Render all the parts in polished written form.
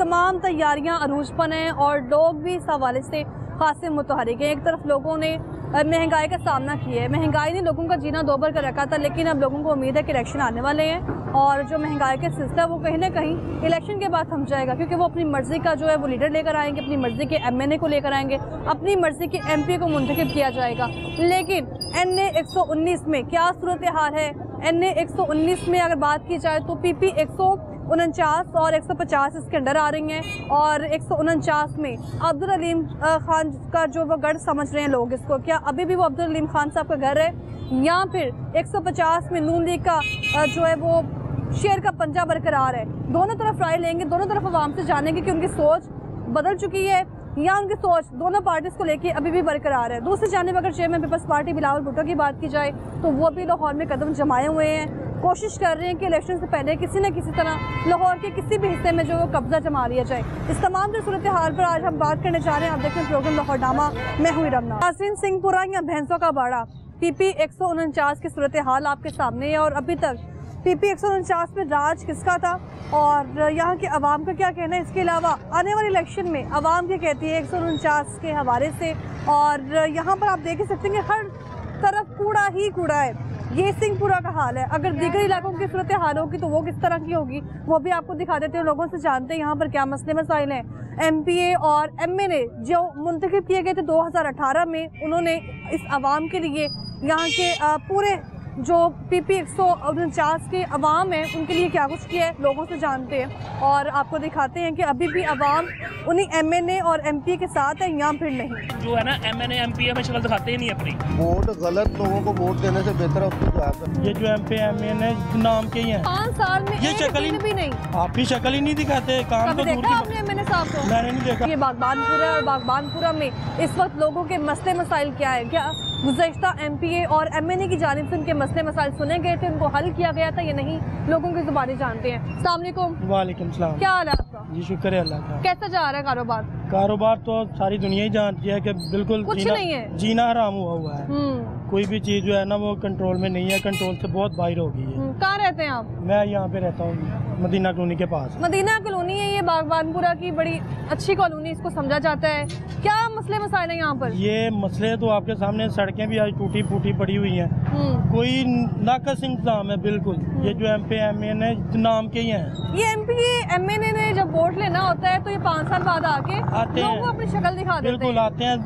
तमाम तैयारियां अरूज पर हैं और लोग भी इस हवाले से खासे मुतहरिक हैं। एक तरफ लोगों ने महंगाई का सामना किया है, महंगाई ने लोगों का जीना दोबर कर रखा था, लेकिन अब लोगों को उम्मीद है कि इलेक्शन आने वाले हैं और जो महंगाई का सिलसिला वो कहीं ना कहीं इलेक्शन के बाद थम जाएगा, क्योंकि वो अपनी मर्जी का जो है वो लीडर लेकर आएंगे, अपनी मर्जी के MNA को लेकर आएंगे, अपनी मर्जी के MP को मुंतखब किया जाएगा। लेकिन NA 119 में क्या सूरत हाल है? NA 119 में अगर बात की जाए तो PP 149 और 150 इसके अंडर आ रही हैं और 149 में अब्दुल हलीम खान का जो वो गढ़ समझ रहे हैं लोग इसको, क्या अभी भी वो अब्दुल हलीम खान साहब का घर है, या फिर 150 में नून लीग का जो है वो शेर का पंजा बरकरार है? दोनों तरफ राय लेंगे, दोनों तरफ आवाम से जानेंगे कि उनकी सोच बदल चुकी है या उनकी सोच दोनों पार्टीज को लेके अभी भी बरकरार है। दूसरी जानिब अगर chairman peoples party Bilawal Bhutto की बात की जाए तो वो भी लाहौर में कदम जमाए हुए हैं, कोशिश कर रहे हैं कि इलेक्शन से पहले किसी न किसी तरह लाहौर के किसी भी हिस्से में जो कब्जा जमा लिया जाए। इस तमाम सूरत हाल पर आज हम बात करने जा रहे हैं। आप देखें प्रोग्राम लाहौरनामा, मैं हुई रमना। नाज़रीन, सिंहपुरा या भैंसों का बाड़ा PP 149 की सूरत हाल आपके सामने है और अभी तक PP 149 में राज किसका था और यहाँ के अवाम का क्या कहना है, इसके अलावा आने वाले इलेक्शन में अवाम क्या कहती है 149 के हवाले से। और यहाँ पर आप देख ही सकते हैं कि हर तरफ कूड़ा ही कूड़ा है। ये सिंहपुरा का हाल है। अगर दीगर इलाकों की सूरत हाल होगी तो वो किस तरह की होगी वो भी आपको दिखा देते हैं, लोगों से जानते हैं यहाँ पर क्या मसले मसाइल हैं। MPA और MNA जो मुंतखब किए गए थे 2018 में, उन्होंने इस आवाम के लिए यहाँ के पूरे जो PP 149 के अवाम है उनके लिए क्या कुछ किया है, लोगों से जानते हैं और आपको दिखाते हैं कि अभी भी अवाम उन्हीं MNA और MP के साथ है या फिर नहीं। जो है ना MNA MPA में शक्ल दिखाते ही नहीं अपनी। वोट गलत लोगों को वोट देने से बेहतर है उसको जाकर। ये जो MP MNA नाम के ही हैं, 5 साल में ये शक्ल भी नहीं, आप भी शक्ल ही नहीं दिखाते। काम तो देखा आपने MNA साहब को? मैंने नहीं देखा। ये बागबानपुरा और बागबानपुरा में इस वक्त लोगों के मसले मसाइल क्या है? क्या गुज़श्ता MPA और MNA की जानिब से उनके मसले मसाइल सुने गए थे, उनको हल किया गया था या नहीं, लोगों की जुबानी जानते हैं। अस्सलाम वालेकुम। वालेकुम सलाम। क्या हाल है आपका? जी शुक्र है अल्लाह का। कैसा जा रहा है कारोबार? कारोबार तो सारी दुनिया ही जानती है कि बिल्कुल कुछ नहीं है, जीना हराम हुआ है। कोई भी चीज जो है ना वो कंट्रोल में नहीं है, कंट्रोल से बहुत बाहर हो गई है। कहाँ रहते हैं आप? मैं यहाँ पे रहता हूँ मदीना कॉलोनी के पास। मदीना कॉलोनी है ये, बागबानपुरा की बड़ी अच्छी कॉलोनी इसको समझा जाता है। क्या मसले मसाइल है यहाँ पर? ये मसले तो आपके सामने, सड़कें भी आज टूटी फूटी पड़ी हुई हैं, कोई नाकस इंतजाम है बिल्कुल। ये जो MPA MNA नाम के ही हैं। ये MPA MNA ने जब वोट लेना होता है तो ये 5 साल बाद आके लोगों को अपनी शक्ल दिखा देते हैं। बिल्कुल आते हैं,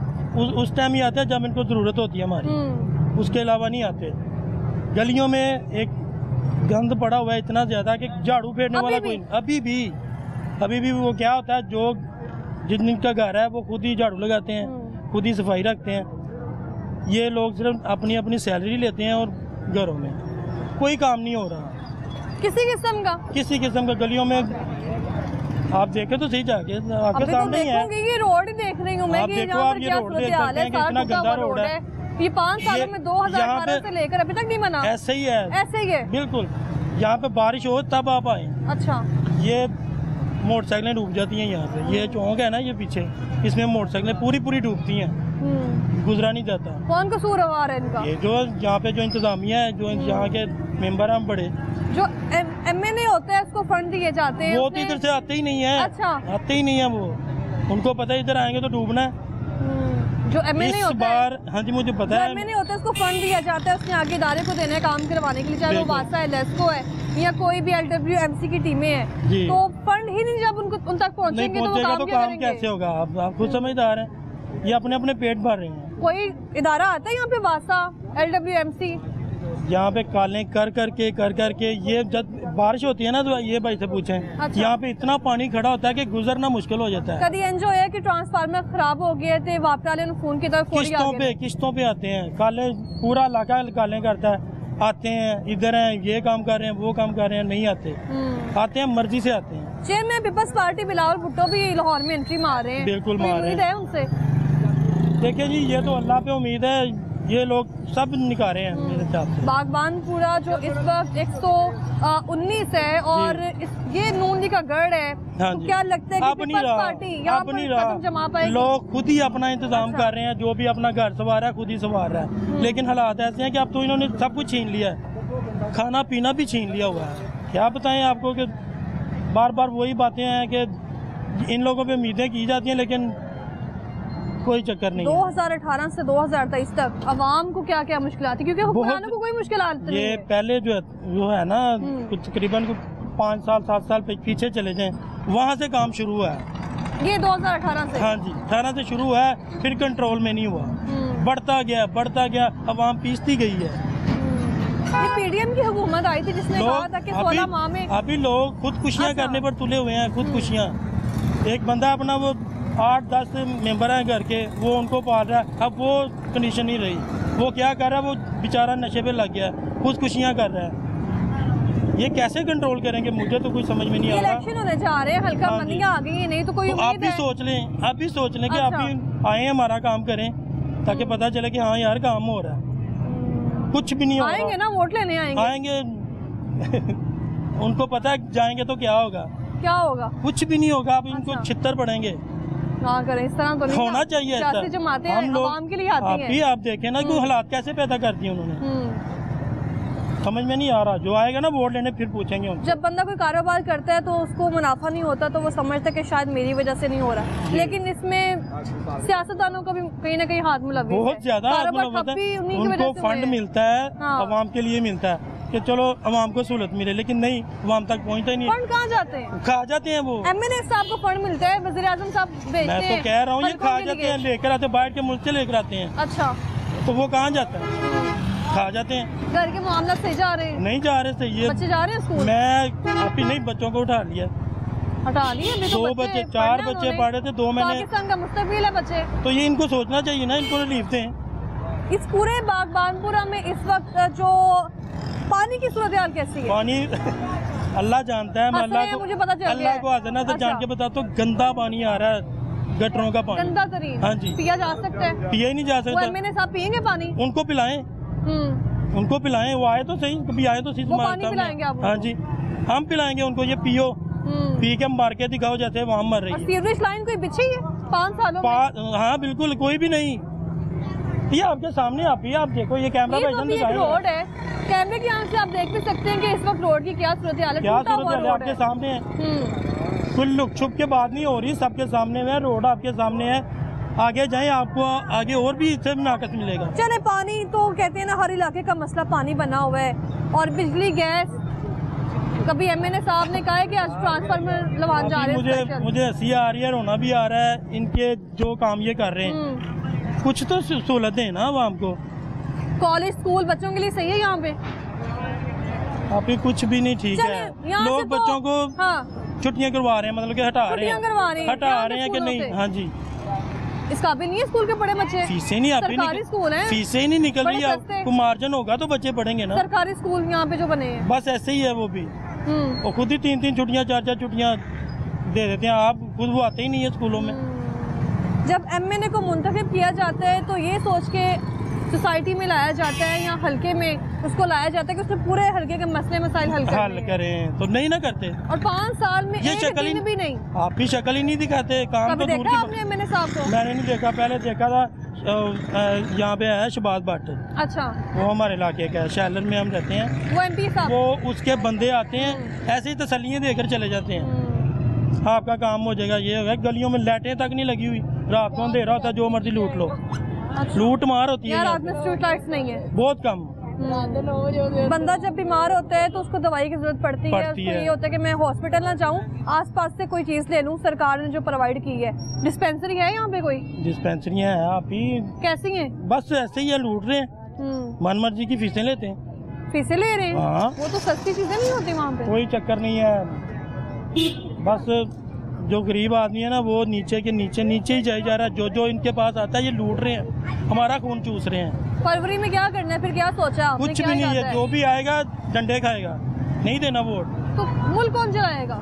उस टाइम ही आते हैं जब इनको जरूरत होती है हमारी, उसके अलावा नहीं आते। गलियों में एक गंद पड़ा हुआ है इतना ज्यादा कि झाड़ू फेरने वाला कोई अभी भी वो क्या होता है, जो जिनका घर है वो खुद ही झाड़ू लगाते हैं, खुद ही सफाई रखते हैं। ये लोग सिर्फ अपनी अपनी सैलरी लेते हैं और घरों में कोई काम नहीं हो रहा किसी किस्म का। गलियों में आप देखें तो सही जाके आपके सामने ही है। ये रोड देख रही हूँ मैं, आप देखो, आप ये रोड देख सकते हैं कि इतना गंदा रोड है। ये 5 सालों में 2018 से लेकर अभी तक नहीं बना। ऐसे ही है बिल्कुल। यहाँ पे बारिश हो तब आप आए। अच्छा, ये मोटरसाइकिलें डूब जाती हैं यहाँ पे। ये चौक है ना ये पीछे, इसमें मोटरसाइकिलें पूरी डूबती हैं, गुजरा नहीं जाता। कौन कसूरवार है इनका? ये जो यहाँ पे जो इंतजामिया है, जो यहाँ के मेंबर हैं बड़े, जो MNA होते हैं उसको फंड दिए जाते हैं, वो तो इधर से आते ही नहीं है। अच्छा, आते ही नहीं है वो, उनको पता है इधर आएंगे तो डूबना है। जो MNA होता है, हाँ जी मुझे पता है, MNA होता है उसको फंड दिया जाता है, उसने आगे इदारे को देना है काम करवाने के लिए, चाहे वो वासा है, लेस्को है या कोई भी LWMC की टीमें हैं, तो फंड ही नहीं जब उन तक पहुँचेंगे तो काम कैसे होगा? आप खुद समझदार हैं, ये अपने पेट भर रहे हैं। कोई इदारा आता है यहाँ पे वासा LWMC, यहाँ पे कालें कर करके ये जब बारिश होती है ना तो ये भाई से पूछें। अच्छा। यहाँ पे इतना पानी खड़ा होता है कि गुजरना मुश्किल हो जाता है। कभी एंजो है कि ट्रांसफार्मर खराब हो गया थे, वापस वाले ने फोन किया, किस्तों पे आते हैं काले, पूरा इलाका कालें करता है, आते हैं इधर हैं, ये काम कर रहे हैं, वो काम कर रहे हैं, नहीं आते। आते हैं मर्जी से आते हैं। Chairman peoples party Bilawal Bhutto भी लाहौर में एंट्री मार रहे हैं। बिल्कुल मार रहे हैं उनसे। देखिए जी, ये तो अल्लाह पे उम्मीद है, ये लोग सब निकाले हैं मेरे हिसाब से। बागबानपुरा जो इस वक्त 119 है और ये नून लीग का गढ़ है, हाँ तो क्या लगता है कि पीपल्स पार्टी यहाँ पर कदम जमा पाएगी? लोग खुद ही अपना इंतजाम कर रहे हैं, जो भी अपना घर संवार रहा है खुद ही संवार रहा है। लेकिन हालात ऐसे हैं कि अब तो इन्होंने सब कुछ छीन लिया है, खाना पीना भी छीन लिया हुआ है। क्या बताएं आपको कि बार बार वही बातें हैं कि इन लोगों पे उम्मीदें की जाती हैं लेकिन कोई चक्कर नहीं है। 2018 से 2023 तक अवाम को क्या क्या मुश्किल आती, क्योंकि हुक्मरानों को कोई मुश्किल नहीं ये है। पहले जो है ना कुछ तकरीबन 5 साल 7 साल पीछे चले जाएं, वहाँ से काम शुरू हुआ है। ये 2018 से? हाँ जी, 18 से शुरू हुआ है, फिर कंट्रोल में नहीं हुआ, बढ़ता गया, अवाम पीसती गई है। ये पीडीएम की हुकूमत आई थी जिसने कहा था कि 16 माह में अभी लोग खुदकुशियाँ करने पर तुले हुए हैं, खुदकुशियाँ। एक बंदा अपना वो 8-10 मेंबर हैं घर के, वो उनको पाल रहा है, अब वो कंडीशन नहीं रही। वो क्या कर रहा है, वो बेचारा नशे पे लग गया, खुदकुशियाँ कर रहा है। ये कैसे कंट्रोल करेंगे, मुझे तो कुछ समझ में नहीं आ रहा। इलेक्शन होने जा रहे हैं, हल्का मंदियाँ आ गई है, नहीं तो कोई तो आप भी सोच लें, आप भी अच्छा। आप भी आए हमारा काम करें ताकि पता चले कि हाँ यार काम हो रहा है। कुछ भी नहीं होगा। आएंगे ना, वोट लेने आएंगे उनको पता है जाएंगे तो क्या होगा, कुछ भी नहीं होगा। आप इनको छित्तर पड़ेंगे। हाँ करें, इस तरह तो नहीं होना चाहिए। सियासी जमातें हम लोग आवाम के लिए आती हैं। आप देखें ना कि हालात कैसे पैदा कर दिए उन्होंने, समझ में नहीं आ रहा। जो आएगा ना वोट लेने फिर पूछेंगे उनसे। जब बंदा कोई कारोबार करता है तो उसको मुनाफा नहीं होता तो वो समझता है कि शायद मेरी वजह से नहीं हो रहा, लेकिन इसमें सियासतदानों का भी कहीं ना कहीं हाथ मुलव्वस है। बहुत ज्यादा उनको फंड मिलता है, अवाम के लिए मिलता है कि चलो अवाम को सहूलत मिले, लेकिन नहीं, अवाम तक पहुँचता ही नहीं। फंड कहाँ जाते हैं? खा जाते हैं वो। एमएनए साहब को फंड मिलता है, वज़ीर आज़म साहब भेजते हैं। मैं तो कह रहा हूँ ये खा जाते हैं, लेकर आते, बाहर के मुल्क से लेकर आते हैं। अच्छा, तो वो कहाँ जाता है? खा जाते हैं। घर के मामला सही जा रहे हैं? नहीं जा रहे सही है। बच्चे जा रहे हैं स्कूल? मैं अभी नहीं, बच्चों को उठा लिया, हटा लिए। 2 बच्चे 4 बच्चे पढ़े थे, 2 मैंने। पाकिस्तान का मुस्तकबिल है बच्चे, तो ये इनको सोचना चाहिए ना, इनको रिलीफ दें। इस पूरे बागबानपुरा में इस वक्त जो पानी की सूरत हाल कैसी है? पानी अल्लाह जानता है, मैं मुझे पता चल गया है। अल्लाह को हाज़िर से जान के बता, तो गंदा पानी आ रहा है, गटरों का पानी, गंदा तरीन। हाँ जी, पिया जा सकता है? पिया ही नहीं जा सकता। एमएनए साहब पियेंगे पानी? उनको पिलाएं, उनको पिलाएं। वो आए तो सही, कभी आए तो सही। वो पानी पिलाएंगे आप? हाँ जी, हम पिलाएंगे उनको। ये पियो, पी के मार के दिखाओ जैसे वहाँ मर रही है। सीवरेज लाइन कोई बिछी है 5 सालों में? हाँ बिल्कुल, कोई भी नहीं। ये आपके सामने आप देखो, ये कैमरा रोड है, कैमरे की आंख से आप देख भी सकते हैं कि इस वक्त रोड की क्या सूरत हाल है। क्या सूरत हाल है आपके सामने है। कुछ लुक छुप के बात नहीं हो रही, सबके सामने है, रोड आपके सामने है। आगे जाएं, आपको आगे और भी इससे नाकस मिलेगा। चले, पानी तो कहते हैं ना हर इलाके का मसला पानी बना हुआ है, और बिजली गैस। कभी एमएनए साहब ने कहा है कि आज ट्रांसफार्मर लवान जा रहे हैं। मुझे हंसी आ रही है, रोना भी आ रहा है। इनके जो काम ये कर रहे हैं, कुछ तो सहूलत है ना आवाम को। कॉलेज स्कूल बच्चों के लिए सही है यहाँ पे? अभी कुछ भी नहीं ठीक है। लोग बच्चों को छुट्टियाँ करवा रहे हैं, मतलब कि हटा रहे हैं कि नहीं। हाँ जी, इस काबिल नहीं है स्कूल के बड़े बच्चे। फीसें नहीं, सरकारी स्कूल है, फीसें ही नहीं निकल रही। आपको मार्जिन होगा तो बच्चे पढ़ेंगे ना। सरकारी स्कूल यहाँ पे जो बने हैं बस ऐसे ही है वो भी। और खुद ही 3-3 छुट्टियाँ 4-4 छुट्टियाँ दे देते हैं। आप खुद वो आते ही नहीं है स्कूलों में। जब एमएनए को मुंतखब किया जाता है तो ये सोच के सोसाइटी में लाया जाता है या हल्के में उसको लाया जाता है कि उसने पूरे हल्के के मसले मसाइल हल करें, तो नहीं ना करते। और 5 साल में ये एक दिन भी नहीं। आप भी शक्ल ही नहीं दिखाते। काम कभी तो देखा आपने एमएनए साहब को? मैंने नहीं देखा, पहले देखा था। यहाँ पे है शहबाज भट्ट। अच्छा, वो हमारे इलाके का है, शैलर में हम रहते हैं। वो एमपी साहब, वो उसके बंदे आते हैं, ऐसे ही तसल्लियाँ देकर चले जाते हैं। आपका काम हो जाएगा, ये होगा। गलियों में लाइटें तक नहीं लगी हुई, रात को अंधेरा होता है, जो मर्जी लूट लो। लूट मार होती है। रात में स्ट्रीट लाइट्स नहीं है, बहुत कम। बंदा जब बीमार होता है तो उसको दवाई की जरूरत पड़ती है। उसको ये होता है कि मैं हॉस्पिटल ना जाऊं, आसपास से कोई चीज ले लूं। सरकार ने जो प्रोवाइड की है, डिस्पेंसरी है यहाँ पे? कोई डिस्पेंसरियाँ हैं। आप ही कैसी हैं? बस ऐसे ही है, लूट रहे हैं, मन मर्जी की फीसें लेते हैं। फीसें ले रहे हैं? हाँ। वो तो सस्ती चीजें नहीं होती वहाँ पे। कोई चक्कर नहीं है। बस जो गरीब आदमी है ना, वो नीचे के नीचे ही जाए जा रहा है। जो इनके पास आता है ये लूट रहे हैं, हमारा खून चूस रहे हैं। फरवरी में क्या करना है फिर? क्या सोचा आपने? कुछ भी नहीं है, जो भी आएगा डंडे खाएगा, नहीं देना वोट। तो मुल्क कौन चलाएगा?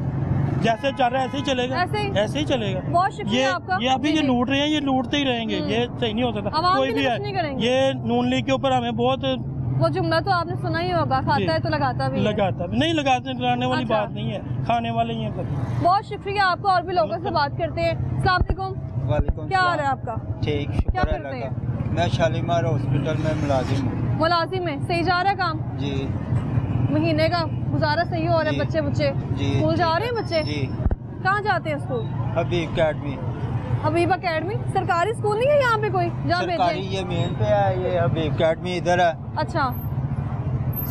जैसे चल रहा है ऐसे ही चलेगा। ऐसे ही चलेगा। बहुत शुक्रिया आपका। ये अभी ये लूट रहे हैं, ये लूटते ही रहेंगे। ये सही नहीं हो सकता। कोई भी है, ये नून लीग के ऊपर हमें बहुत। वो जुमला तो आपने सुना ही होगा, खाता है तो लगाता भी नहीं लगाने वाली बात नहीं है, खाने वाले ही हैं सब। बहुत शुक्रिया आपका। और भी लोगों से बात करते हैं। अस्सलाम वालेकुम। क्या हाल है आपका? ठीक, क्या करते हैं? मैं शालीमार हॉस्पिटल में मुलाजिम हूँ। मुलाजिम में सही जा रहा है काम? जी। महीने का गुजारा सही हो रहा है? बच्चे जी, स्कूल जा रहे हैं बच्चे? जी। कहाँ जाते हैं स्कूल? हबीब अकेडमी। हबीब अकेडमी सरकारी स्कूल नहीं है यहाँ पे कोई जहाँ सरकारी भेजे? ये मेन पे है, ये हबीब अकेडमी इधर है। अच्छा,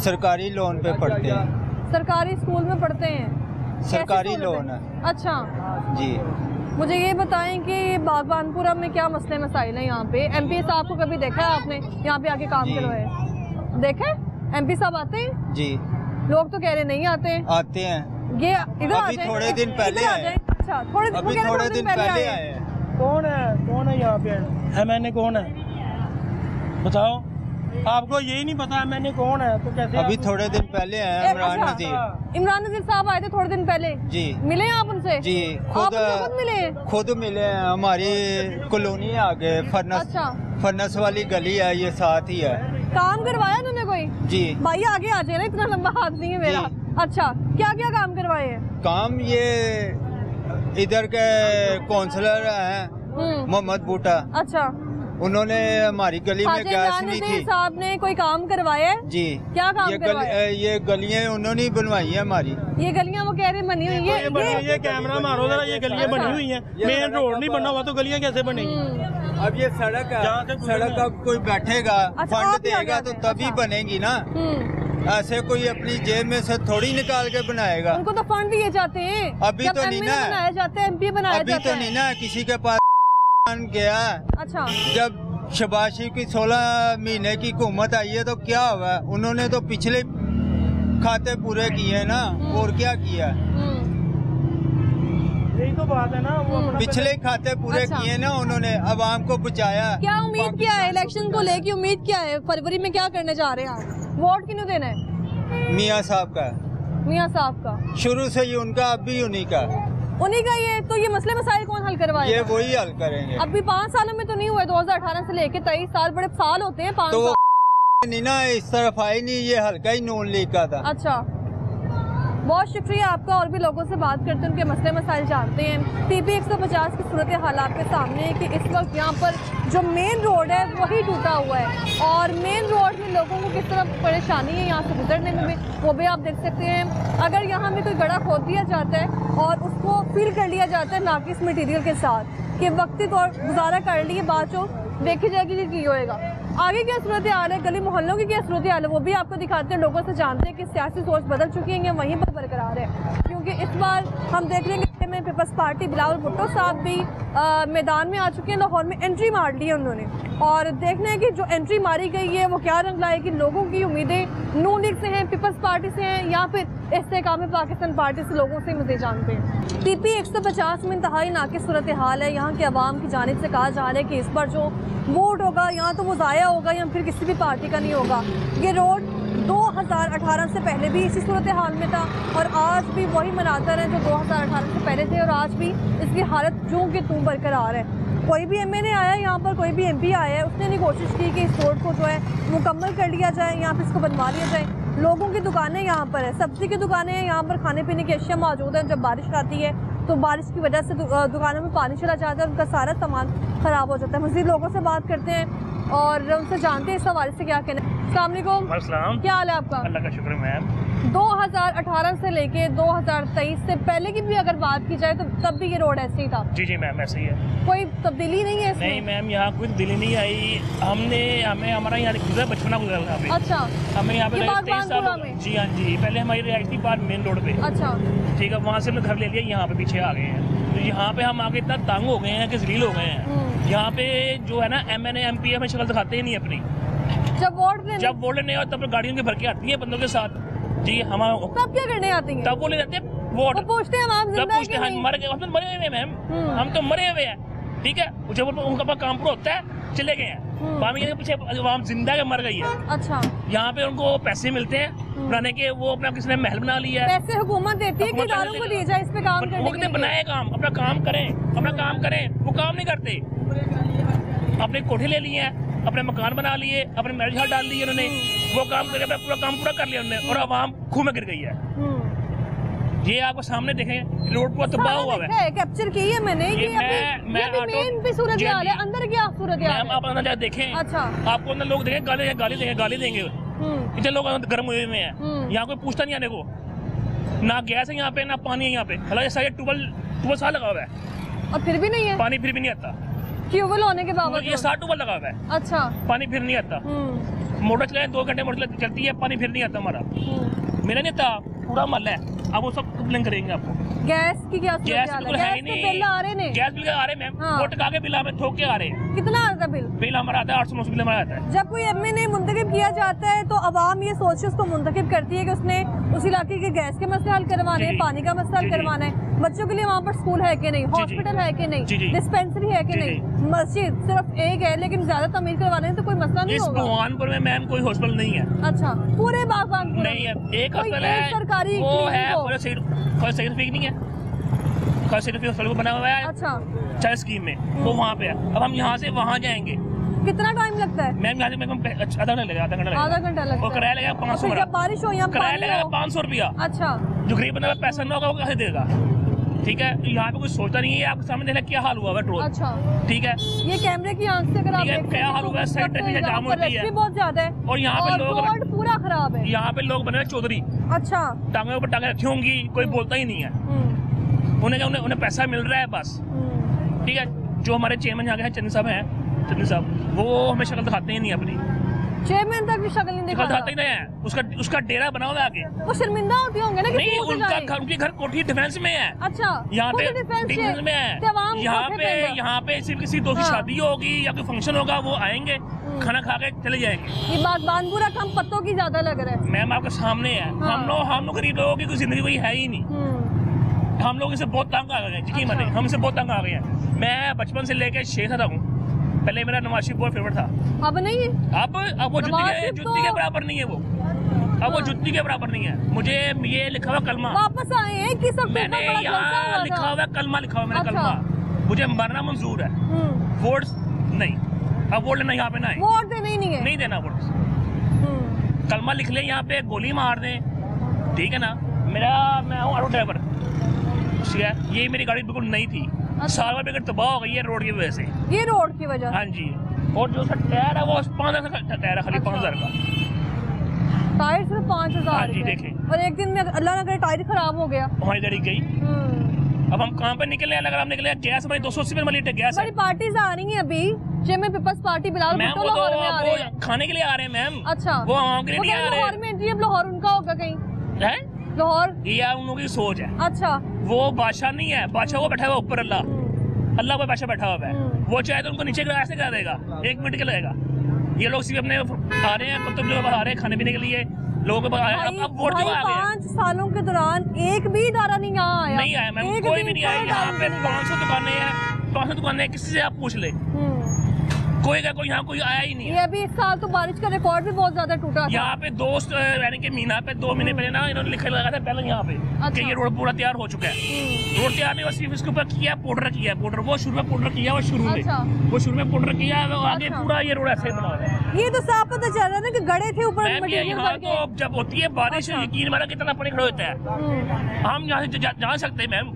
सरकारी लोन पे पढ़ते हैं। सरकारी स्कूल में पढ़ते हैं? कैसी सरकारी सहूलत लोन है? है अच्छा, जी। मुझे ये बताएं कि बागबानपुरा में क्या मसले मसाइल हैं यहाँ पे? एमपी साहब को कभी देखा है आपने यहाँ पे आके काम जी। करवाए? देखा है? एमपी साहब आते हैं? जी लोग तो कह रहे नहीं आते। आते हैं। ये इधर आ अभी जाएं, थोड़े दिन पहले इधर आ आए। जाएं। अच्छा, अभी वो कह रहे थोड़े दिन पहले आए हैं। कौन है यहाँ पे? MNA कौन है बताओ? आपको यही नहीं पता MNA कौन है तो कैसे? अभी थोड़े दिन पहले आए हैं इमरान अच्छा। नजीर। इमरान नजीर साहब आए थे थोड़े दिन पहले। जी मिले आप उनसे? जी, आप उनसे खुद मिले? खुद मिले हैं। हमारी कॉलोनी है आगे, अच्छा, फर्नस वाली गली है, ये साथ ही है। काम करवाया उन्होंने कोई? जी भाई आगे आ जाए ना, इतना लंबा हाथ नहीं है मेरा। अच्छा, क्या क्या काम करवाए हैं? काम ये इधर के काउंसलर हैं मोहम्मद बूटा, अच्छा, उन्होंने हमारी गली में हाजी गैस इमरान नहीं नजीर थी। साहब ने कोई काम करवाया है? जी क्या काम ये करवाया? ये गलियां उन्होंने ही बनवाई है हमारी। ये गलियां वो कह रहे बनी हुई है। ये कैमरा मारो जरा, ये गलियां बनी हुई हैं। मेन रोड नहीं बना हुआ तो गलियां कैसे बनेगी? अब ये सड़क जहाँ से है, गुजरना सड़क अब कोई बैठेगा अच्छा, फंड आप ही आ देगा गए तो थे। तभी अच्छा। बनेगी ना। ऐसे कोई अपनी जेब में से थोड़ी निकाल के बनाएगा। उनको तो फंड दिए जाते हैं। अभी जब तो नहीं MLA ना। बनाया जाता है, MP बनाया अभी जाता तो है। नहीं ना, किसी के पास गया। अच्छा, जब शबाशी की 16 महीने की हुकूमत आई है तो क्या हुआ? उन्होंने तो पिछले खाते पूरे किए हैं ना, और क्या किया? यही तो बात है ना, वो अपना पिछले खाते पूरे अच्छा। किए ना उन्होंने, अवाम को बचाया। क्या उम्मीद क्या है इलेक्शन को लेके? उम्मीद क्या है फरवरी में क्या करने जा रहे हैं आप? वोट किन्हें देना है? मियाँ साहब का, मियाँ साहब का। शुरू से ही उनका, अब भी उन्हीं का। उन्हीं का ये तो ये मसले मसाइल कौन हल करवाएगा? ये वही हल करेंगे। अभी 5 सालों में तो नहीं हुए, 2018 से लेके 23 साल बड़े साल होते हैं। 5 तो साल। वो नहीं ना, इस तरफ आई नहीं, ये हल्का ही नून लीग का था। अच्छा, बहुत शुक्रिया आपका। और भी लोगों से बात करते हैं, उनके मसले मसाइल जानते हैं। TP 150 की सूरत हाल आपके सामने है कि इस वक्त यहाँ पर जो मेन रोड है वही टूटा हुआ है और मेन रोड में लोगों को किस तरह परेशानी है यहाँ से गुजरने में भी, वो भी आप देख सकते हैं। अगर यहाँ में कोई गड्ढा खोद दिया जाता है और उसको फिल कर लिया जाता है नाकिस मटीरियल के साथ कि वक्ती तौर गुजारा कर लिए, बाद जो देखी जाएगी कि की होएगा। आगे क्या सूरत हाल है, गली मोहल्लों की क्या सूरत हाल है, वो भी आपको दिखाते हैं। लोगों से जानते हैं कि सियासी सोच बदल चुकी है या वहीं पर बरकरार है, क्योंकि इस बार हम देख रहे हैं कि में पीपल्स पार्टी बिलावल भुट्टो साहब भी मैदान में आ चुके हैं। लाहौर में एंट्री मार ली है उन्होंने और देखना है कि जो एंट्री मारी गई है वो क्या रंग लाएगी। लोगों की उम्मीदें नून लीग से हैं, पीपल्स पार्टी से हैं या फिर इस्तेकाम पाकिस्तान पार्टी से, लोगों से मुझे जानते हैं। TP 150 में इंतहाई नाकिस सूरत हाल है। यहाँ के अवाम की जानिब से कहा जा रहा है कि इस बार जो वोट होगा यहाँ तो वो ज़ाया होगा या फिर किसी भी पार्टी का नहीं होगा। ये रोड 2018 से पहले भी इसी सूरत हाल में था और आज भी वही मनातर हैं जो 2018 से पहले थे और आज भी इसकी हालत जूं की तूं बरकरार है। कोई भी MNA आया यहाँ पर, कोई भी MP आया है, उसने नहीं कोशिश की कि इस रोड को जो है मुकम्मल कर लिया जाए, यहाँ पर इसको बनवा लिया जाए। लोगों की दुकानें यहाँ पर है, सब्जी की दुकानें हैं, यहाँ पर खाने पीने की अशिया मौजूद हैं। जब बारिश आती है तो बारिश की वजह से दुकानों में पानी चला जाता है, उनका सारा सामान ख़राब हो जाता है। मज़ीद लोगों से बात करते हैं और उनसे जानते हैं इस हवाले से क्या कहना है। अस्सलाम वालेकुम। अस्सलाम। क्या हाल है आपका? अल्लाह का शुक्र मैम। 2018 से लेके 2023 से पहले की भी अगर बात की जाए तो तब भी ये रोड ऐसे ही था? जी मैम ऐसे ही है, कोई तब्दीली नहीं है इसमें? नहीं मैम, यहाँ कोई दिल्ली नहीं आई। हमें हमारा यहाँ गुजरा बचपना गुजरा यहाँ पे। अच्छा, हमें यहाँ पे ये 23 साल बागबानपुरा हो गए। में? जी हाँ जी, पहले हमारी रिहाइश थी बाहर मेन रोड पे। अच्छा, ठीक है, वहाँ से हमने घर ले लिया, यहाँ पे पीछे आ गए हैं। तो यहाँ पे हम आगे इतना तंग हो गए हैं कि जलील हो गए हैं। यहाँ पे जो है ना MNA MP हमें शक्ल दिखाते ही नहीं अपनी। जब वोट लेने और तब गाड़ियों के भर के आती है बंदों के साथ। जी हम तब क्या करने आती हैं? तब वो ले जाते हैं वोट। वो पूछते हैं हम तब जिंदा है पूछते कि हैं नहीं? मर गए, हम तो मरे हुए हैं मैम, हम तो मरे हुए हैं। ठीक है, जब उनका पास काम पूरा होता है चले गए हैं। वहाँ के पीछे आवाम जिंदा के मर गई है। अच्छा, यहाँ पे उनको पैसे मिलते हैं बनाने के, वो अपना किसी ने महल बना लिया है। पैसे हुकूमत देती है कि इदारों को दिए जाए इस पे काम करने वो के कहते लिए? बनाए काम, अपना काम करें, अपना काम करें, वो काम नहीं करते। अपने कोठे ले लिए हैं, अपने मकान बना लिए, अपने मैरिज हॉल डाल दिए उन्होंने, वो काम करके अपना पूरा काम पूरा कर लिया उन्होंने और आवाम खूह में गिर गई है। ये आपको सामने देखें, रोड पूरा तबाह हुआ है। कैप्चर की है मैंने ये कि अभी ये भी मेन पे सूरत हाल है, अंदर क्या सूरत हाल मैम है? आप अंदर जाके देखें। अच्छा, आपको अंदर लोग देखें, गाली देंगे। इतने लोग गर्म हुए हैं, यहाँ कोई पूछता नहीं आने को। ना गैस है यहाँ पे, ना पानी है यहाँ पे। हालांकि सारे ट्यूबवेल ट्यूबवेल साल लगा हुआ है और फिर भी नहीं है, पानी फिर भी नहीं आता। ट्यूबवेल होने के बावजूद। ये 60 ट्यूबवेल लगा हुआ है, अच्छा, पानी फिर नहीं आता। मोटर चलाए 2 घंटे मोटर चलती है, पानी फिर नहीं आता हमारा। मेरा नहीं आता, पूरा महल्ला है। अब वो सब कंप्लेन करेंगे आपको। गैस की क्या गैस बिल्कुल है ही के बिल आ रहे ने? गैस बिल आ रहे मैम, हाँ। वो टका के बिल हमें ठोक के आ रहे हैं। कितना आता बिल? बिल हमारा आता है 800-900 बिल हमारा आता है। जब कोई एमएनए मुंतखब किया जाता है तो आवाम ये सोच के उसको मुंतखब करती है कि उसने उस इलाके के गैस के मसले हल करवाने हैं, पानी का मसला हल करवाना है, बच्चों के लिए वहाँ पर स्कूल है कि नहीं, हॉस्पिटल है कि नहीं, डिस्पेंसरी है कि नहीं, मस्जिद सिर्फ एक है लेकिन ज्यादा तमीर करवाने हैं तो कोई मसला नहीं होगा। भगवानपुर में मैम कोई हॉस्पिटल नहीं है। अच्छा, पूरे बागबानपुर नहीं है, एक हॉस्पिटल है सरकारी, वो है सर्टिफिकेट नहीं है, सर्टिफिकेट बना हुआ है। अच्छा, चाहे स्कीम में वो वहाँ पे है। अब हम यहाँ से वहाँ जाएंगे, कितना टाइम लगता है? मैम यहाँ से आधा घंटा लगेगा, आधा घंटा लगता है। और किराया लगेगा 500। जब बारिश हो यहाँ किराया लगेगा 500 रुपया। अच्छा, जो गरीब बंदा पैसा ना होगा वो कैसे देगा? ठीक है, यहाँ पे कुछ सोचता नहीं है। आपके सामने देखना क्या हाल हुआ है रोड। अच्छा, ठीक है, ये कैमरे की आंख से अगर आप देखें क्या हाल हुआ है, साइड पे जाम होती है बहुत ज्यादा है और यहाँ पे लोग रोड पूरा खराब है। यहाँ पे लोग बने चौधरी, अच्छा, टांगे ऊपर टांगे रखी होंगी, कोई बोलता ही नहीं है। उन्हें पैसा मिल रहा है बस। ठीक है, जो हमारे चेयरमैन यहाँ के हैं चंद साहब, वो हमें शक्ल दिखाते ही नहीं अपनी। चेयरमैन तक भी शक्ल नहीं दिखाते ही नहीं है। उसका डेरा बना हुआ है आगे। वो शर्मिंदा होते होंगे ना कि नहीं, उनके घर कोठी डिफेंस में है। अच्छा, यहाँ पे डिफेंस में है। यहाँ पे सिर्फ किसी दोस्त की शादी होगी या कोई फंक्शन होगा, वो आएंगे खाना खा के चले जाएंगे। ये बागबानपुरा कम पत्तों की ज्यादा लग रहा है। मैम आपके सामने है। हम लोग गरीब लोगों की कोई जिंदगी कोई है ही नहीं। हम लोग इससे बहुत तंग आ गए हैं, यकीन मानिए, हम इससे बहुत तंग आ गए हैं। मैं बचपन से लेकर 6 साल हूँ। पहले मेरा नवाज शरीफ बहुत फेवरेट था। अब नहीं है। अब वो जुत्ती के बराबर नहीं है वो। अब वो जुत्ती के बराबर नहीं है। मुझे ये लिखा हुआ कलमा वापस आए हैं कि सब मैंने यहाँ लिखा हुआ कलमा लिखा हुआ मैंने कलमा। मुझे मरना मंजूर है, वोट नहीं। अब वोट लेना यहाँ पे ना है, वोट देना ही नहीं देना वोट। कलमा लिख ले, यहाँ पे गोली मार दे, ठीक है ना। मैं हूँ ऑटो ड्राइवर, ठीक है। ये मेरी गाड़ी बिल्कुल नहीं थी। साल भर बिगड़ तबाह हो गई है रोड की वजह से। ये रोड की वजह? हाँ जी। और जो उसका टायर है वो 5000 का टायर है, खाली 5000 का टायर सिर्फ 5000। हाँ जी, देखें। और एक दिन में अल्लाह ना करे टायर खराब हो गया, हमारी गाड़ी गई। अब हम कहाँ पे निकले? अगर हम निकले, गैस हमारी 280 रुपये लीटर गैस है। पार्टीज आ रही है अभी, chairman peoples Party Bilal Bhutto Lahore में आ रहे हैं। खाने के लिए आ रहे हैं मैम। अच्छा, वो आवाम के लिए नहीं आ रहे। लाहौर में एंट्री है, लाहौर उनका होगा कहीं है? लाहौर ये उन लोगों की सोच है। अच्छा, वो बादशाह नहीं है, बादशाह वो बैठा हुआ ऊपर, अल्लाह वो बादशाह बैठा हुआ है। वो चाहे तो उनको नीचे ऐसे करा देगा, 1 मिनट के लगेगा। ये लोग सिर्फ अपने आ रहे हैं, कुत्ते लोग आ रहे हैं खाने पीने के लिए, लोगों के पास अब वोट जो आ गए। 5 सालों के दौरान एक भी इदारा नहीं आया। नहीं आया मैम, कोई भी नहीं आया। यहाँ पे 500 दुकानें हैं, 500 दुकानें, किसी से आप पूछ ले, कोई यहाँ कोई आया ही नहीं है। ये अभी इस साल तो बारिश का रिकॉर्ड भी बहुत ज्यादा टूटा। यहाँ पे दोस्त यानी कि मीना पे 2 महीने पहले ना इन्होंने लिखा लगा था पहले यहाँ पे। अच्छा। कि ये रोड पूरा तैयार हो चुका है। रोड तैयार नहीं, सिर्फ इसके ऊपर किया पाउडर किया, पाउडर वो शुरू में पाउडर किया, वो शुरू में पाउडर किया, आगे पूरा ये रोड ऐसे बना हुआ है। ये तो साफ पता चल रहा है ना कि गड़े थे ऊपर। यहाँ तो जब होती है बारिश, यकीन माना कितना पानी खड़ा होता है, हम यहाँ से जा सकते हैं मैम।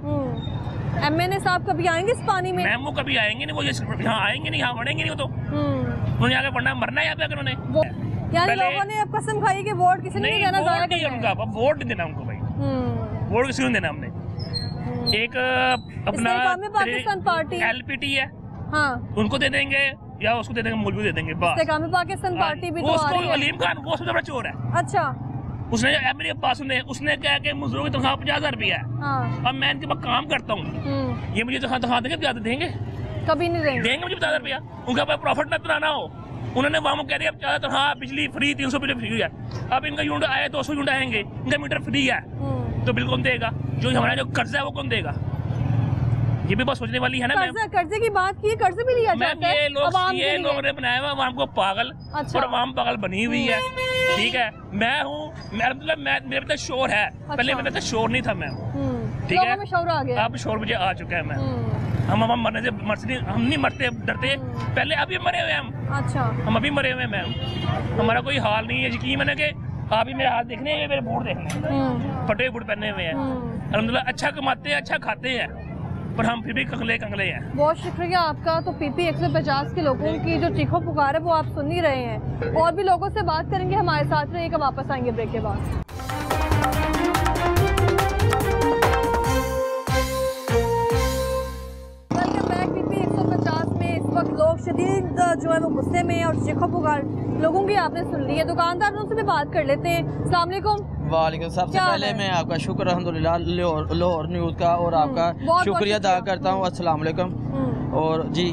एमएनए साहब कभी आएंगे इस पानी में? मैम वो कभी आएंगे नहीं, वो यहाँ आएंगे नहीं, यहाँ बढ़ेंगे नहीं। वो तो उन्होंने आगे बढ़ना मरना है यहाँ पे। अगर उन्होंने यानी लोगों ने अब कसम खाई कि वोट किसी ने नहीं देना, जाया उनका अब वोट नहीं देना उनको भाई। वोट किसी ने देना हमने। एक अपना पाकिस्तान पार्टी LPT है, हाँ, उनको दे देंगे या उसको दे देंगे, मुल्क दे देंगे बस। पाकिस्तान पार्टी भी तो अलीम खान वो सबसे बड़ा चोर है। अच्छा, उसने मेरे पास उसने कहा कि मजदूरों की तनख्वाह 50,000 रुपया है। हाँ। अब मैं इनके पास काम करता हूँ, ये मुझे तनख्वाह देंगे, ज्यादा देंगे? कभी नहीं देंगे मुझे 50,000 रुपया। उनका प्रॉफिट न कराना हो, उन्होंने वहाँ कह दिया ज्यादा तनख्वाह, बिजली फ्री, 300 बिल फ्री है। अब इनका यूनिट आए 200 यूनिट आएंगे, इनका मीटर फ्री है, तो बिल कौन देगा? जो हमारा जो कर्जा है वो कौन देगा? ये भी बात सोचने वाली है ना। कर्जे की बात की, कर्ज भी लिया जाता है। ये लोगों ने बनाया हुआ आवाम को पागल। अच्छा। और आवाम पागल बनी हुई है, ठीक है। मैं हूँ, मेरे पास शोर है। अच्छा। पहले मेरे पास शोर नहीं था मैं, ठीक है। शोर आ गया, अब शोर मुझे आ चुका है। मैं हम मरने से हम नहीं मरते डरते, पहले अभी मरे हुए हम। अच्छा, हम अभी मरे हुए मैम, हमारा कोई हाल नहीं है। यकीन मैंने कि आप ही मेरे हाथ देखने हैं, मेरे बूट देखने, फटे बूट पहने हुए हैं। अल्हम्दुलिल्लाह अच्छा कमाते हैं, अच्छा खाते हैं, पर हम फिर भी कंगले हैं। बहुत शुक्रिया आपका। तो PP 150 के लोगों की जो चीखों पुकार है वो आप सुन ही रहे हैं, और भी लोगों से बात करेंगे। हमारे साथ रहिएगा, वापस आएंगे ब्रेक के बाद। शदीद जो है वो गुस्से में और चीखों पुकार लोगों की आपने सुन ली है। दुकानदारों से भी बात कर लेते हैं। अस्सलाम वालेकुम। वालेकुम। सबसे पहले मैं आपका शुक्र अल्हम्दुलिल्लाह लाहौर न्यूज़ का और आपका बहुत शुक्रिया अदा करता हूँ। अस्सलाम वालेकुम। और जी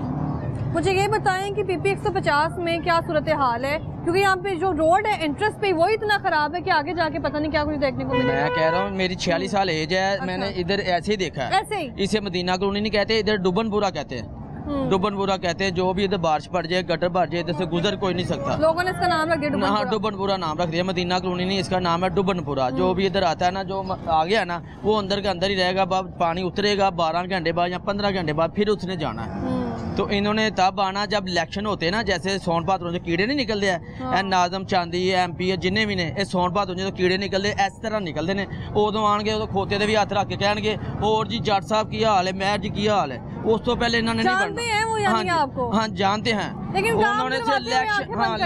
मुझे ये बताएं कि PP 150 में क्या सूरत हाल है, क्योंकि यहाँ पे जो रोड है इंटरेस्ट पे वो इतना खराब है कि आगे जाके पता नहीं क्या कुछ देखने को मिलेगा। मैं कह रहा हूँ मेरी 46 साल एज है। अच्छा। मैंने इधर ऐसे ही देखा है। ऐसे ही इसे मदीना कॉलोनी नहीं कहते, इधर डुबनपुरा कहते हैं। डुबनपुरा कहते हैं। जो भी इधर बारिश पड़ जाए, गटर भर जाए, इधर से गुजर कोई नहीं सकता। लोगों ने इसका नाम रख दिया हाँ, डुबनपुरा नाम रख दिया। मदीना कॉलोनी नहीं, इसका नाम है डुबनपुरा। जो भी इधर आता है ना, जो आ गया ना, वो अंदर के अंदर ही रहेगा। पानी उतरेगा 12 घंटे बाद या 15 घंटे बाद, फिर उसने जाना है। तो इन्होंने तब आना जब इलेक्शन होते हैं ना, जैसे सोन भादरों से कीड़े नहीं निकलते हैं। नाजम चांदी MP है जिन्हें भी ने ये सोन भादरों जो कीड़े निकलते इस तरह निकलते हैं। उदों आएंगे, उदों खोते दे भी हथ रख के कहणगे और जी जट साहब की हाल है, मेहर जी की हाल है। उस तो पहले इन्होंने नहीं जानते हैं वो यानी आपको? हाँ जानते हैं। लेकिन उन्होंने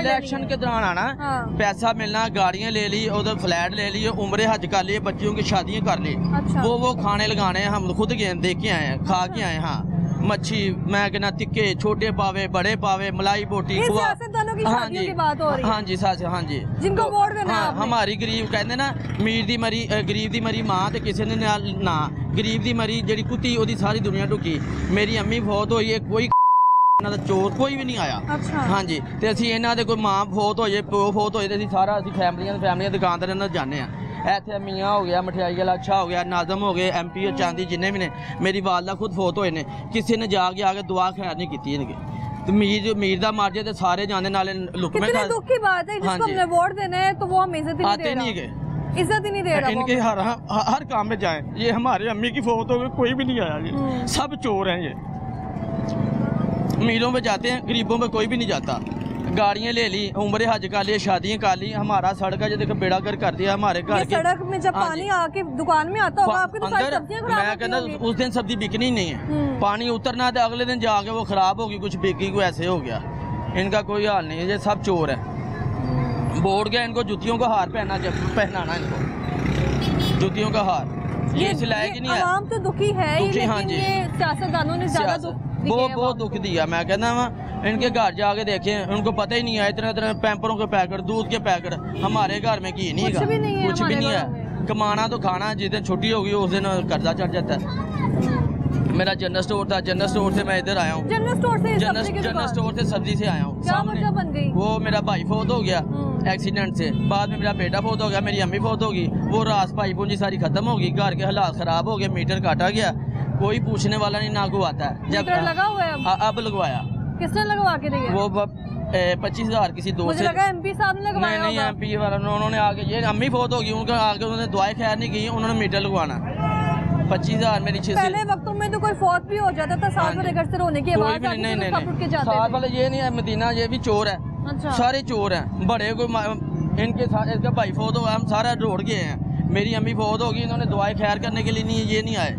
इलेक्शन के दौरान आना, पैसा मिलना, गाड़ियाँ ले ली, उधर फ्लैट ले लिए, उम्र हज कर लिए, बच्चियों की शादियाँ कर ली। अच्छा। वो खाने लगाने हम खुद गए, देख के आए हैं, खा के आए। हाँ, मच्छी मैं कहना तिक्के, छोटे पावे, बड़े पावे, मलाई बोटी। सियासतदानों की शादियों की बात हो रही है। हाँ जी साथ, हाँ जी, जिनको वोट देना है आपने। हमारी गरीब कहते ना, मीर दी मरी गरीब दी मरी मां ते किसी ने ना, गरीब दी मरी जेड़ी कुत्ती ओदी सारी दुनिया ढुकी। मेरी अम्मी फौत होई है, कोई चोर कोई भी नहीं आया। अच्छा। हाँ जी, ते असीं इन्हां दे कोई मां फौत होई, प्यो फौत होई, ते असीं सारा असीं फैमिलियां दुकानदारां नाल जाने आ। इतने मियाँ हो गया, मठियाई वाला अच्छा हो गया, नाजम हो गए, MP चांदी जिन्हें भी ने। मेरी वालदा खुद फौत होए ने, किसी ने जाके आके दुआ खैर नहीं की इनके। तो मीर दा मार जाए तो सारे जाने नाले लुकमे कितने दुख की बात है, जिसको हमने वोट देना है तो वो हमें इज्जत ही आते नहीं गए, इज्जत ही नहीं दे रहा। इनके हर काम में जाए। ये हमारे अम्मी की फौत हो गई, कोई भी नहीं आया। ये सब चोर हैं। ये अमीरों में जाते हैं, गरीबों में कोई भी नहीं जाता। गाड़ियाँ ले ली, उम्र हज कर ली, शादियाँ कर ली। हमारा सड़क है जो देखो बेड़ा कर दिया हमारे घर के। सड़क में जब पानी आके दुकान में आता होगा आपकी तो सारी सब्जियां खराब मैं कहना उस दिन सब्जी बिकनी ही नहीं है। पानी उतरना तो अगले दिन जाके वो खराब होगी, कुछ बिकी, कोई ऐसे हो गया। इनका कोई हाल नहीं है। ये सब चोर है। बोर्ड गया इनको जुतियों का हार पहनाना इनको, जुतियों का हार। ये इस लायक ही नहीं है। आवाम तो दुखी है, हाँ जी, सियासतदानों ने ज्यादा दुख बहुत दुख दिया। मैं कहना वहाँ इनके घर जाके देखें, उनको पता ही नहीं है। इतने इतने पैम्परों के पैकेट, दूध के पैकेट हमारे घर में की नहीं है, कुछ भी नहीं है। कमाना तो खाना, जिस दिन छुट्टी होगी उस दिन कर्जा चढ़ जाता है। मेरा जनरल स्टोर था, जनरल स्टोर से मैं इधर आया हूँ। जनरल स्टोर से सब्जी से आया हूँ। वो मेरा भाई फौत हो गया एक्सीडेंट से, बाद में मेरा बेटा फौत हो गया, मेरी अम्मी फौत होगी। वो रास भाई पूंजी सारी खत्म होगी, घर के हालात खराब हो गए, मीटर काटा गया, कोई पूछने वाला नहीं, ना को आता है। जब लगा हुआ है अब लगवाया। किसने लगवा के दिया? वो 25,000 किसी दोस्त से। MP साहब ने लगवाया। नहीं, MP वाला उन्होंने आगे, ये अम्मी फौत होगी, उनका आगे उन्होंने दुआएं खैर नहीं की, उन्होंने मीटर लगवाना। 25,000 मेरी 6 पहले वक्तों में तो कोई फौत भी हो जाता था, साथ वाले घर से रोने की आवाज आती थी, तो सब उठ के जाते थे। साथ वाले ये नहीं है, मदीना ये भी चोर है। अच्छा। सारे चोर हैं। बड़े को इनके साथ इसका भाई फौत होगा, हम सारा रोड गए हैं। मेरी अम्मी फौत होगी, इन्होंने दुआएं खैर करने के लिए नहीं, ये नहीं आए।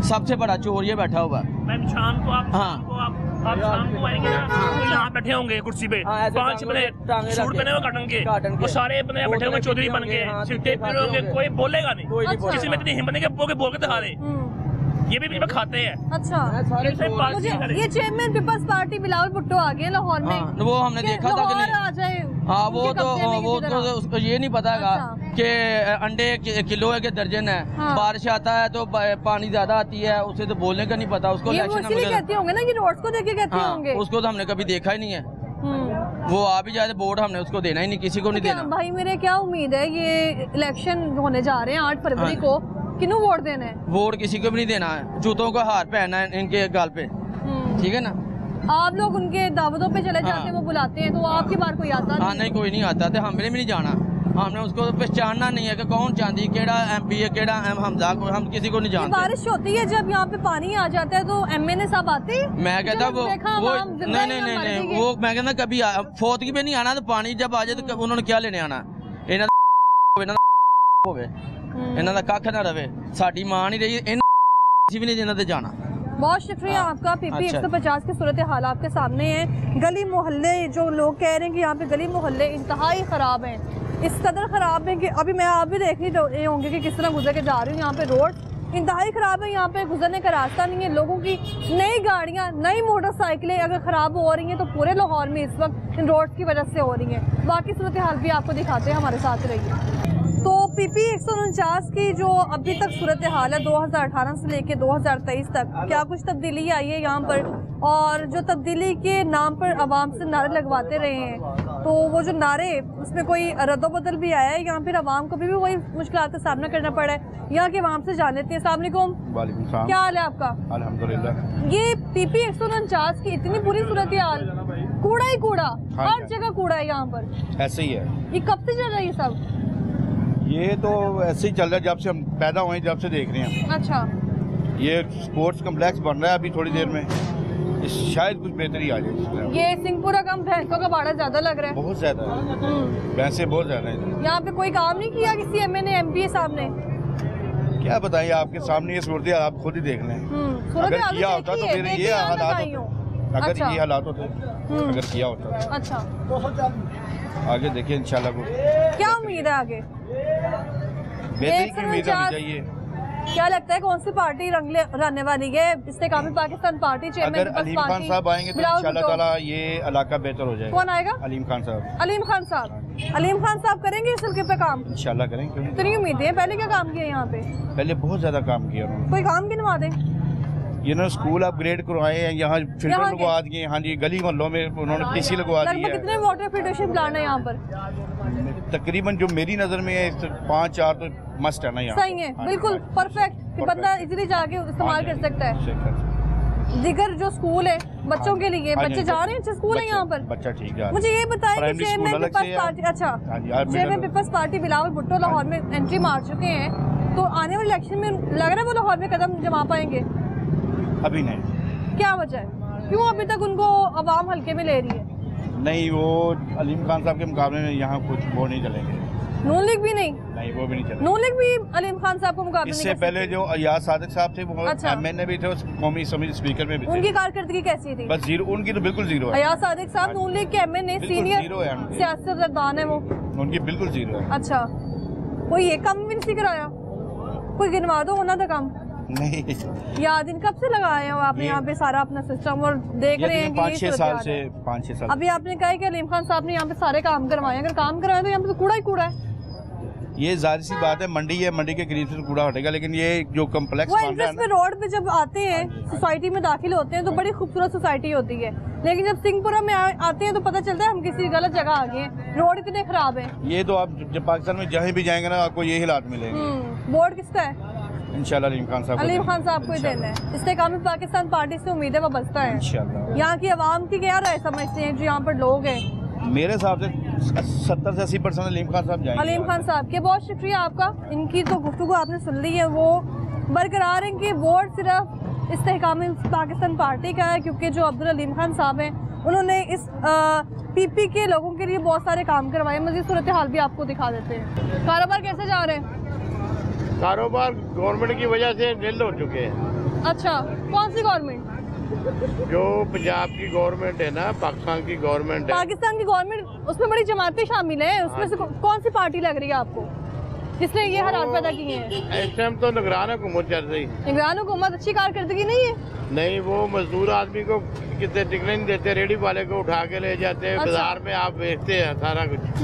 सबसे बड़ा चोर ये बैठा हुआ। मैम शाम को आप शाम को आएंगे ना, तो यहाँ बैठे होंगे कुर्सी पे 5 बने सूट पहने हुए काटन के, वो सारे बने बैठे होंगे चौधरी बन के, सिट्टे पीड़े होंगे, कोई बोलेगा नहीं। किसी में इतनी हिम्मत नहीं कि बोल के दिखा दे। ये भी बीच में खाते हैं। अच्छा। मुझे ये chairman peoples party Bilawal Bhutto आ गए लाहौर में। वो हमने देखा था कि नहीं आ जाए। हाँ, वो तो उसको ये नहीं पता है कि अंडे किलो है कि दर्जन है। बारिश आता है तो पानी ज्यादा आती है, उसे तो बोलने का नहीं पता उसको। कहते होंगे ना कि रोड्स को देख के कहते होंगे। उसको तो हमने कभी देखा ही नहीं है। वो आ भी जाए बोर्ड हमने उसको देना ही नहीं, किसी को नहीं देना। भाई मेरे क्या उम्मीद है, ये इलेक्शन होने जा रहे हैं 8 फरवरी को, किन्हों वोट देना है? वोट किसी को भी नहीं देना है। जूतों का हार पहनना है इनके गाल पे, ठीक है ना। आप लोग उनके दावतों पे चले जाते हैं, वो बुलाते हैं, तो आपकी बार कोई आता नहीं? हाँ, नहीं, कोई नहीं आता। तो हमने भी नहीं जाना, हमने उसको पहचानना नहीं है कि कौन चांदी, केड़ा MP है, केड़ा हमजा, हम किसी को नहीं जानते। बारिश होती है जब यहाँ पे पानी आ जाता है तो MNA साहब आते हैं? मैं कहता वो नहीं, वो मैं कहता कभी फौतगी पे नहीं आना, तो पानी जब आ जाए तो उन्होंने क्या लेने आना। इन्हों का कख ना रहे, साड़ी मां नहीं रही, किसी भी नहीं जिन्हों ते जाना। बहुत शुक्रिया आपका। PP 150 की सूरत हाल आपके सामने है। गली मोहल्ले, जो लोग कह रहे हैं कि यहाँ पे गली मोहल्ले इंतहाई ख़राब हैं, इस कदर ख़राब है कि अभी मैं आप भी देख ही रहे होंगे कि किस तरह गुजर के जा रही हूँ। यहाँ पे रोड इंतहाई खराब है। यहाँ पे गुजरने का रास्ता नहीं है। लोगों की नई गाड़ियाँ, नई मोटरसाइकिलें अगर ख़राब हो रही हैं तो पूरे लाहौर में इस वक्त इन रोड्स की वजह से हो रही हैं। बाकी सूरत हाल भी आपको दिखाते हैं, हमारे साथ रहिए। तो PP 149 की जो अभी तक सूरत हाल है 2018 से लेके 2023 तक, क्या कुछ तब्दीली आई है यहाँ पर? और जो तब्दीली के नाम पर आवाम से नारे लगवाते रहे हैं, तो वो जो नारे, उसमें कोई रद्दोबदल भी आया है? यहाँ फिर आवाम को भी वही मुश्किलात का सामना करना पड़ा है। यहाँ के आवाम से जान लेते हैं। अस्सलाम वालेकुम, क्या हाल है आपका? अल्हम्दुलिल्लाह। ये PP 149 की इतनी बुरी सूरत हाल, कूड़ा ही कूड़ा, हर जगह कूड़ा है यहाँ पर। ऐसे ही है। ये कब से चल रहा है ये सब? ये तो ऐसे ही चल रहा है जब से हम पैदा हुए, जब से देख रहे हैं। अच्छा, ये स्पोर्ट्स कम्प्लेक्स बन रहा है अभी थोड़ी देर में, शायद कुछ बेहतरी आ जाए। ये सिंहपुरा कम भैंसों का बाड़ा ज्यादा लग रहा है। बहुत ज्यादा है, भैंसे बहुत ज्यादा है। यहाँ पे कोई काम नहीं किया किसी MNA MP साहब ने? क्या बताइए, आपके सामने ये सूरत हाल आप खुद ही देख लें। अगर किया होता तो फिर ये हालात होते, अगर ये हालात होते, अगर किया होता। अच्छा, आगे देखिए इंशाल्लाह को क्या उम्मीद है आगे? बेहतरी की उम्मीद होनी चाहिए। क्या लगता है कौन सी पार्टी रंग लाने वाली है? इस्तेकामी पाकिस्तान पार्टी चेयरमैन अगर अलीम खान साहब आएंगे तो इंशाल्लाह ताला ये इलाका बेहतर हो जाएगा। कौन आएगा? अलीम खान साहब। अलीम खान साहब, अलीम खान साहब करेंगे इस हल्के पे काम? इंशाल्लाह करेंगे। इतनी उम्मीदें हैं। पहले क्या काम किया यहाँ पे? पहले बहुत ज्यादा काम किया उन्होंने। कोई काम गिनवा दें। ये ना स्कूल अपग्रेड करवाए हैं, यहाँ फिल्टर लगवा दिए। हाँ जी, गली मोहल्लों में उन्होंने TC लगवा दिया है। कितने वाटर फिल्ट्रेशन प्लांट है यहाँ पर? तकरीबन जो मेरी नजर में है 5-4 तो मस्ट है ना यहाँ। सही है, बिल्कुल परफेक्ट, कि बंदा इजीली जाके इस्तेमाल कर सकता है। दिगर जो स्कूल है बच्चों के लिए, बच्चे जा रहे हैं अच्छे स्कूल है यहाँ पर? बच्चा ठीक है। मुझे ये बताएं कि चेयरमैन पीपल्स पार्टी, अच्छा chairman peoples party Bilawal Bhutto Lahore में एंट्री मार चुके हैं, तो आने वाले इलेक्शन में लग रहा है वो लाहौर में कदम जमा पाएंगे? अभी नहीं। क्या वजह है, क्यों अभी तक उनको अवाम हल्के में ले रही है? नहीं, वो अलीम खान साहब के मुकाबले में यहाँ कुछ वो नहीं चलेंगे। नून लीग भी नहीं? नहीं, वो भी नहीं चलेंगे। नून लीग भी अलीम खान साहब को मुकाबले इससे पहले जो अयाज सादिक साहब थे वो अच्छा। MNA भी थे, उस कौमी असम्बली स्पीकर में भी थे। उनकी कारकर्दगी कैसी थी? बस जीरो, उनकी तो बिल्कुल जीरो है। अयाज सादिक साहब नून लीग के MNA सीनियर सियासतदान है वो। उनकी बिल्कुल जीरो है। अच्छा, कोई एक काम भी नहीं कराया? कोई गिनवा दो उन्होंने काम। नहीं याद इन कब से लगाए हो आपने यहाँ पे सारा अपना सिस्टम और देख रहे हैं? 5-6 साल से 5-6 साल। अभी आपने कहा कि अलीम खान साहब ने यहाँ पे सारे काम करवाए, अगर काम करवाए तो यहाँ पे तो कूड़ा ही कूड़ा है। ये जाहिर सी बात है, मंडी है, मंडी के करीब से कूड़ा हटेगा, लेकिन ये जो कम्प्लेक्स वो एंट्रेंस पे रोड पे जब आते हैं, सोसाइटी में दाखिल होते हैं तो बड़ी खूबसूरत सोसाइटी होती है, लेकिन जब सिंहपुरा में आते हैं तो पता चलता है हम किसी गलत जगह आ गए हैं, रोड इतने खराब है। ये तो आप जब पाकिस्तान में जहाँ भी जाएंगे ना, आपको ये हालात मिलेंगे। बोर्ड किसका है? इंशाल्लाह अलीम खान साहब। अलीम खान साहब को ही देना है। इस्तेकामी पाकिस्तान पार्टी से उम्मीद है वो बचता है इंशाल्लाह। यहाँ की आवाम की क्या राय समझते हैं जो यहाँ पर लोग हैं? मेरे हिसाब से 70 से 80% अलीम खान साहब जाएंगे। अलीम खान साहब के बहुत शुक्रिया आपका, इनकी तो गुफ्तगू आपने सुन ली है। वो बरकरार है कि वोट सिर्फ इस्तेकामी पाकिस्तान पार्टी का है, क्योंकि जो अब्दुल अलीम खान साहब हैं उन्होंने इस PP के लोगों के लिए बहुत सारे काम करवाए। मज़ीद सूरत हाल भी आपको दिखा देते हैं। कारोबार कैसे जा रहे हैं? कारोबार गवर्नमेंट की वजह से निल हो चुके हैं। अच्छा, कौन सी गवर्नमेंट? जो पंजाब की गवर्नमेंट है ना, पाकिस्तान की गवर्नमेंट है। पाकिस्तान की गवर्नमेंट, उसमें बड़ी जमातें शामिल हैं, उसमें से कौन सी पार्टी लग रही है आपको जिसने ये हालात पैदा किए हैं? इस टाइम तो निगरान हुकूमत चल रही। निगरान हुकूमत अच्छी कारकर्दगी नहीं है? नहीं, वो मजदूर आदमी को कितने टिकने नहीं देते, रेडी वाले को उठा के ले जाते हैं। अच्छा। बाजार में आप बेचते हैं सारा कुछ,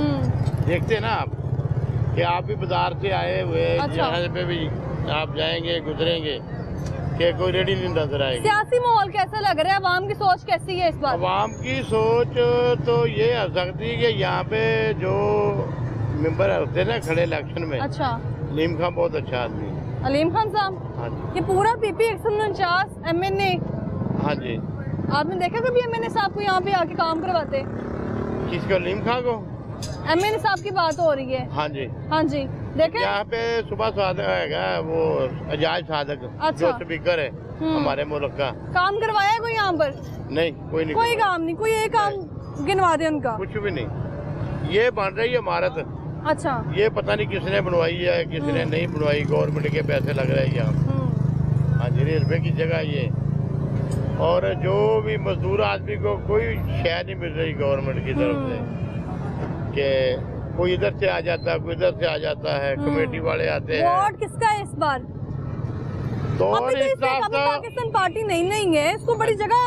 देखते हैं ना आप कि आप भी बाजार से आए हुए, अच्छा। जहाँ पे भी आप जाएंगे गुजरेंगे कि कोई रेडी नहीं नजर आएगी। सियासी माहौल कैसा लग रहा है? अवाम की सोच कैसी है इस बार? अवाम की सोच तो ये हो सकती है कि यहाँ पे जो मेंबर होते हैं ना खड़े इलेक्शन में, अच्छा, अलीम खान बहुत अच्छा आदमी है। अलीम खान साहब? हाँ जी। ये पूरा PP 149 MNA, हाँ जी। आपने देखा कभी MNA साहब को यहाँ पे आके काम करवाते? किसको? अलीम खान को? MNA साहब की बात हो रही है। हाँ जी, हाँ जी, देखे यहाँ पे सुबह सादक है वो एजाज सादक, अच्छा। जो स्पीकर है हमारे मुल्क का। काम करवाया है कोई यहाँ पर? नहीं, कोई नहीं। कोई काम नहीं, कोई एक काम गिनवा दे उनका? कुछ भी नहीं। ये बन रही है इमारत, अच्छा, ये पता नहीं किसने बनवाई है, किसने नहीं बनवाई। गवर्नमेंट के पैसे लग रहे हैं यहाँ। हाँ जी, रेलवे की जगह ये। और जो भी मजदूर आदमी को कोई शय नहीं मिल रही गवर्नमेंट की तरफ से, कि कोई इधर से आ जाता है, कोई इधर से आ जाता है, कमेटी वाले आते हैं। वोट किसका है इस बार? दौर अभी तो इस इससे हिसाब पाकिस्तान पार्टी नहीं है, इसको बड़ी जगह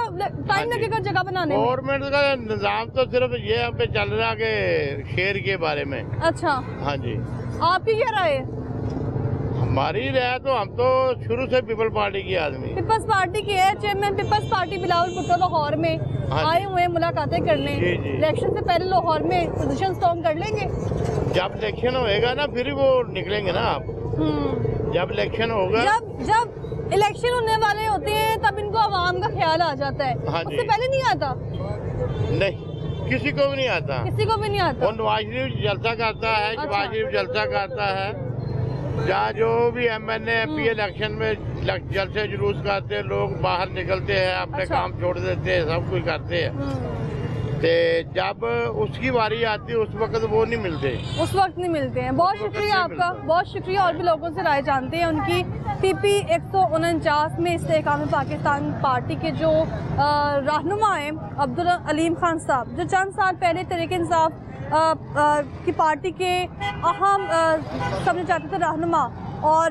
टाइम लगेगा जगह बनाने में। गवर्नमेंट का निजाम तो सिर्फ ये हम पे चल रहा कि शेर के बारे में। अच्छा, हाँ जी, आपकी क्या राय है? हमारी राय तो हम तो शुरू से पीपल पार्टी की आदमी। पीपल्स पार्टी के chairman peoples party Bilawal Bhutto Lahore में हाँ आए हुए हैं मुलाकातें करने। जी, जी। इलेक्शन से पहले लाहौर में पोजीशन स्ट्रॉन्ग कर लेंगे। जब इलेक्शन होएगा ना फिर वो निकलेंगे ना आप। जब इलेक्शन होगा, जब इलेक्शन होने वाले होते हैं तब इनको आवाम का ख्याल आ जाता है। हाँ जी। उससे पहले नहीं आता, नहीं किसी को भी नहीं आता। किसी को भी नहीं आता। वो नवाज शरीफ जलसा करता है, शहबाज शरीफ जलसा करता है, जहाँ जो भी MNA MP इलेक्शन में जलसे जुलूस करते हैं, लोग बाहर निकलते हैं, अपने अच्छा। काम छोड़ देते हैं, सब कुछ करते हैं। ते जब उसकी बारी आती है उस वक्त वो नहीं मिलते, उस वक्त नहीं मिलते हैं। बहुत शुक्रिया आपका, बहुत शुक्रिया। और भी लोगों से राय जानते हैं उनकी। PP 149 में इस्तेहकाम पाकिस्तान पार्टी के जो रहनुमा हैं अब्दुल अलीम खान साहब, जो चंद साल पहले तहरीक इंसाफ की पार्टी के अहम समझे जाते थे रहनुमा, और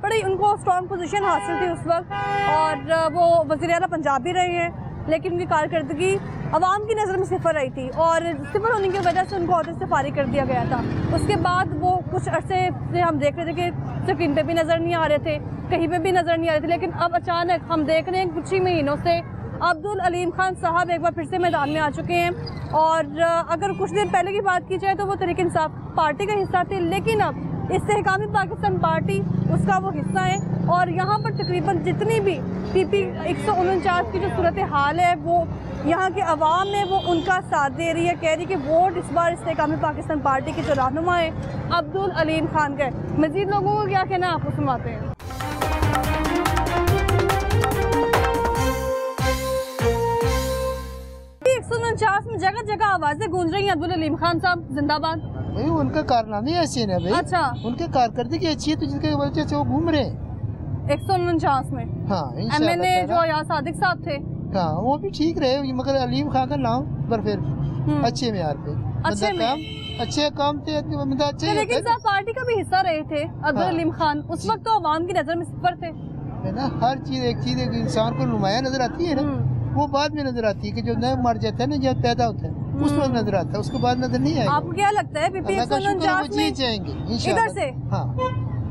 बड़ी उनको स्ट्रॉन्ग पोजीशन हासिल थी उस वक्त, और वो वज़ीर आला पंजाब भी रहे हैं, लेकिन उनकी कारकर्दगी अवाम की नज़र में सिफर रही थी, और सिफर होने की वजह से उनको अहदे से फारिग कर दिया गया था। उसके बाद वो कुछ अरसे से हम देख रहे थे कि स्क्रीन पे भी नज़र नहीं आ रहे थे, कहीं पे भी नज़र नहीं आ रहे थे, लेकिन अब अचानक हम देख रहे हैं कुछ ही महीनों से अब्दुल अलीम खान साहब एक बार फिर से मैदान में आ चुके हैं। और अगर कुछ दिन पहले की बात की जाए तो वो तहरीक इंसाफ पार्टी का हिस्सा थे, लेकिन अब इस्तेहकामी पाकिस्तान पार्टी उसका वो हिस्सा है। और यहाँ पर तकरीबन जितनी भी PP 149 की जो सूरत हाल है, वो यहाँ के अवाम है वो उनका साथ दे रही है, कह रही कि वोट इस बार इस्तेहकामी पाकिस्तान पार्टी के जो रहनुमा है अब्दुल अलीम खान का है। मजीद लोगों को क्या कहना है आपको सुनवाते हैं। 149 में जगह जगह आवाजें गूंज रही हैं अब्दुल अलीम खान साहब जिंदाबाद। भाई उनका कारनामे ऐसे हैं भाई। अच्छा, उनके कारकर्दगी अच्छी है तो जिसके वजह से वो घूम रहे हैं 149 में। हाँ, MNA जो अयाज सादिक साहब थे, हाँ वो भी ठीक रहे, मगर अलीम खान का नाम पर फिर अच्छे म्यार पे अच्छे में अच्छे काम थे, मतलब अच्छे ही लेकिन होते साहब पार्टी का भी हिस्सा रहे थे अब्दुल हाँ। अलीम खान, उस वक्त तो अवाम की नजर में सिफर थे है ना। हर चीज एक चीज एक इंसान को नुमाया नजर आती है ना, वो बाद में नजर आती है कि जो नया मर जाता है ना, जब पैदा होता है उस वक्त नजर आता है, उसके बाद नजर नहीं आएगा। आपको क्या लगता है PP अल्लाह का शुक्र है वो 149 में जीत जाएंगे इधर इंशाल्लाह। से हाँ,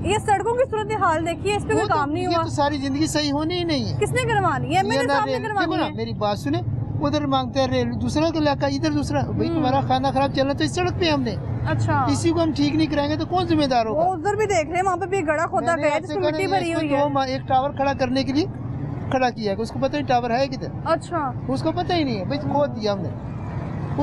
ये सड़कों की सूरत हाल देखिए, इस पे कोई काम नहीं ये हुआ। तो सारी जिंदगी सही होनी ही नहीं है। किसने करवानी है? मेरे सामने देखो करवानी ना, है। मेरी बात सुने, उधर मांगते हैं रेल, दूसरा का इलाका इधर दूसरा, भाई तुम्हारा खाना खराब चलना तो इस सड़क पे हमने, अच्छा, इसी को हम ठीक नहीं कराएंगे तो कौन जिम्मेदार वो होगा। उधर भी देख रहे हैं, वहाँ पे भी गड़ा खोदा मैंने गया है आपसे जिसमें कहा मिट्टी ना, भरी हुई इसको है। एक टावर खड़ा करने के लिए खड़ा किया है, उसको पता नहीं टावर है किधर, अच्छा, उसको पता ही नहीं है, भाई खोद दिया हमने,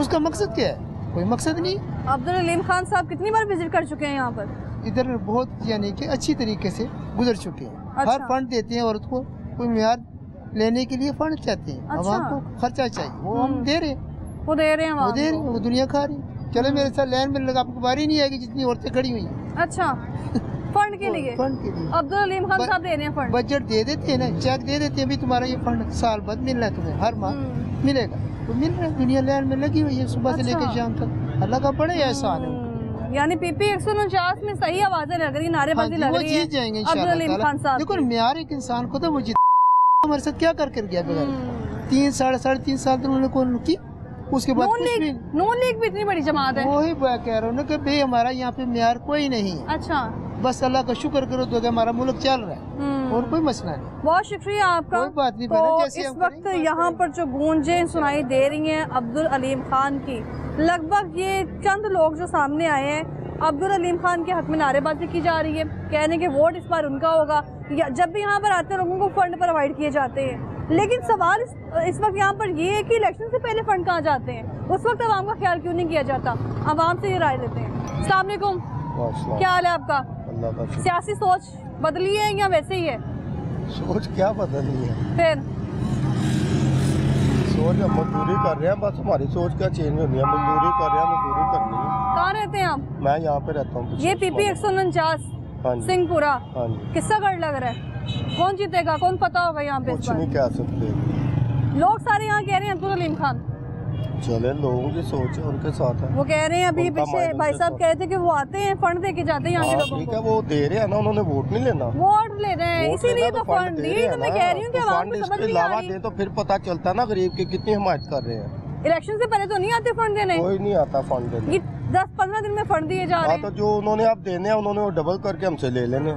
उसका मकसद क्या है? कोई मकसद नहीं। अब्दुल अलीम खान साहब कितनी बार विजिट कर चुके हैं यहाँ पर? इधर बहुत यानी कि अच्छी तरीके से गुजर चुके हैं। अच्छा। हर फंड देते हैं औरत को, कोई म्यार लेने के लिए फंड चाहते हैं, अच्छा। आवाम को खर्चा चाहिए, वो हम दे रहे हैं, वो दे रहे हैं वो अवाम दे रहे को। हैं, वो दुनिया खा रही है। चलो मेरे साथ लाइन में लगा, आपको बारी नहीं आएगी जितनी औरतें खड़ी हुई हैं। अच्छा, फंड के लिए फंड के लिए अब्दुल अलीम खान साहब दे रहे हैं फंड। बजट दे देते हैं ना, चेक दे देते हैं, भी तुम्हारा ये फंड साल बाद मिलना है, तुम्हें हर माह मिलेगा, तो मिल रहा है। दुनिया लाइन में लगी हुई है सुबह से अच्छा। लेकर शाम तक, अल्लाह का बड़े एहसान है। यानी PP 149 में सही आवाजें लग रही, नारेबाजी लग वो रही है जीत जाएंगे अब्दुल अलीम इंशाल्लाह। खान साहब देखो की। म्यार एक इंसान को तो वो जीत, हमारे साथ क्या कर गया बगैर 3 साढ़े 3 साल तक उन्होंने कौन की, उसके बाद नून कुछ भी लीग, नून लीग भी इतनी बड़ी जमात है। वही बात कह रहा हूँ ना कि भाई हमारा यहाँ पे म्यार कोई नहीं है, अच्छा, बस अल्लाह का शुक्र करो तो कि हमारा मुल्क चल रहा है, और कोई मसला नहीं। बहुत शुक्रिया आपका। कोई बात नहीं, तो बहन, जैसे इस हम वक्त करेंगे, यहाँ पर जो गूंजें सुनाई दे रही हैं अब्दुल अलीम खान की, लगभग ये चंद लोग जो सामने आए हैं, अब्दुल अलीम खान के हक में नारेबाजी की जा रही है, कहने के वोट इस बार उनका होगा। जब भी यहाँ पर आते हैं लोगों को फंड प्रोवाइड किए जाते हैं, लेकिन सवाल इस वक्त यहाँ पर ये है कि इलेक्शन से पहले फंड कहाँ जाते हैं, उस वक्त आवाम का ख्याल क्यों नहीं किया जाता? आवाम से ये राय लेते हैं। अस्सलाम वालेकुम, क्या हाल है आपका? सियासी सोच बदली है या वैसे ही है? सोच क्या बदलनी है, फिर सोच हम मजदूरी कर रहे हैं, बस हमारी सोच क्या चेंज होनी है, मजदूरी कर रहे हैं, मजदूरी करनी है। कहाँ रहते हैं आप? मैं यहाँ पे रहता हूँ। ये PP 149 हाँ जी, सिंहपुरा, हाँ जी। किसका गढ़ लग रहा है? कौन जीतेगा, कौन पता होगा यहाँ पे इस कुछ बार? नहीं कह सकते, लोग सारे यहाँ कह रहे हैं अब्दुल अलीम खान। चले लोगों की सोच है उनके साथ है। वो कह रहे हैं अभी उनका पीछे माइंड भाई उनके साहब साथ। कह रहे थे कि वो आते हैं फंड दे के जाते हैं यहाँ के हाँ, लोगों ठीक है, को। वो दे रहे हैं ना, उन्होंने वोट नहीं लेना। वोट ले रहे हैं वोट इसीलिए लेना तो फंड दे दी। रहे हैं तो मैं ना। कह रही हूँ कि तो आवाम फंड को समझ इसके नहीं आ अलावा रही। दे तो फिर पता चलता ना गरीब की कितनी हिमायत कर रहे हैं। इलेक्शन से पहले तो नहीं आते फंड देने, कोई नहीं आता फंड देने। ये 10-15 दिन में फंड दिए जा रहे हाँ, तो हैं जो उन्होंने आप देने हैं उन्होंने वो डबल करके हमसे ले लेने।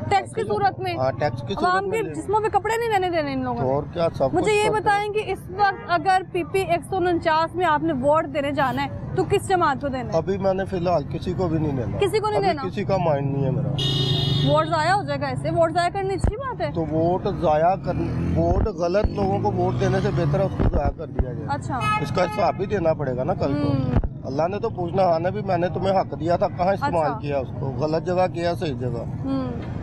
टैक्स की सूरत में। हाँ, टैक्स की सूरत आवाम में के ले। जिस्मों पे कपड़े नहीं रहने देने इन तो लोगों और ने। क्या सब मुझे कुछ ये करते बताएं कि इस वक्त अगर पीपी 149 में आपने वोट देने जाना है तो किस जमात को देना है? अभी मैंने फिलहाल किसी को भी नहीं लेना। किसी को नहीं अभी लेना? किसी का माइंड नहीं है मेरा। वोट जाया हो जाएगा ऐसे। वोट जाया करनी अच्छी बात है। तो वोट गलत लोगों को वोट देने से बेहतर है उसको जाया कर दिया जाए। अच्छा। इसका हिसाब भी देना पड़ेगा ना कल को। अल्लाह ने तो पूछना आने भी, मैंने तुम्हें हक दिया था, कहाँ इस्तेमाल अच्छा। किया उसको, गलत जगह किया सही जगह।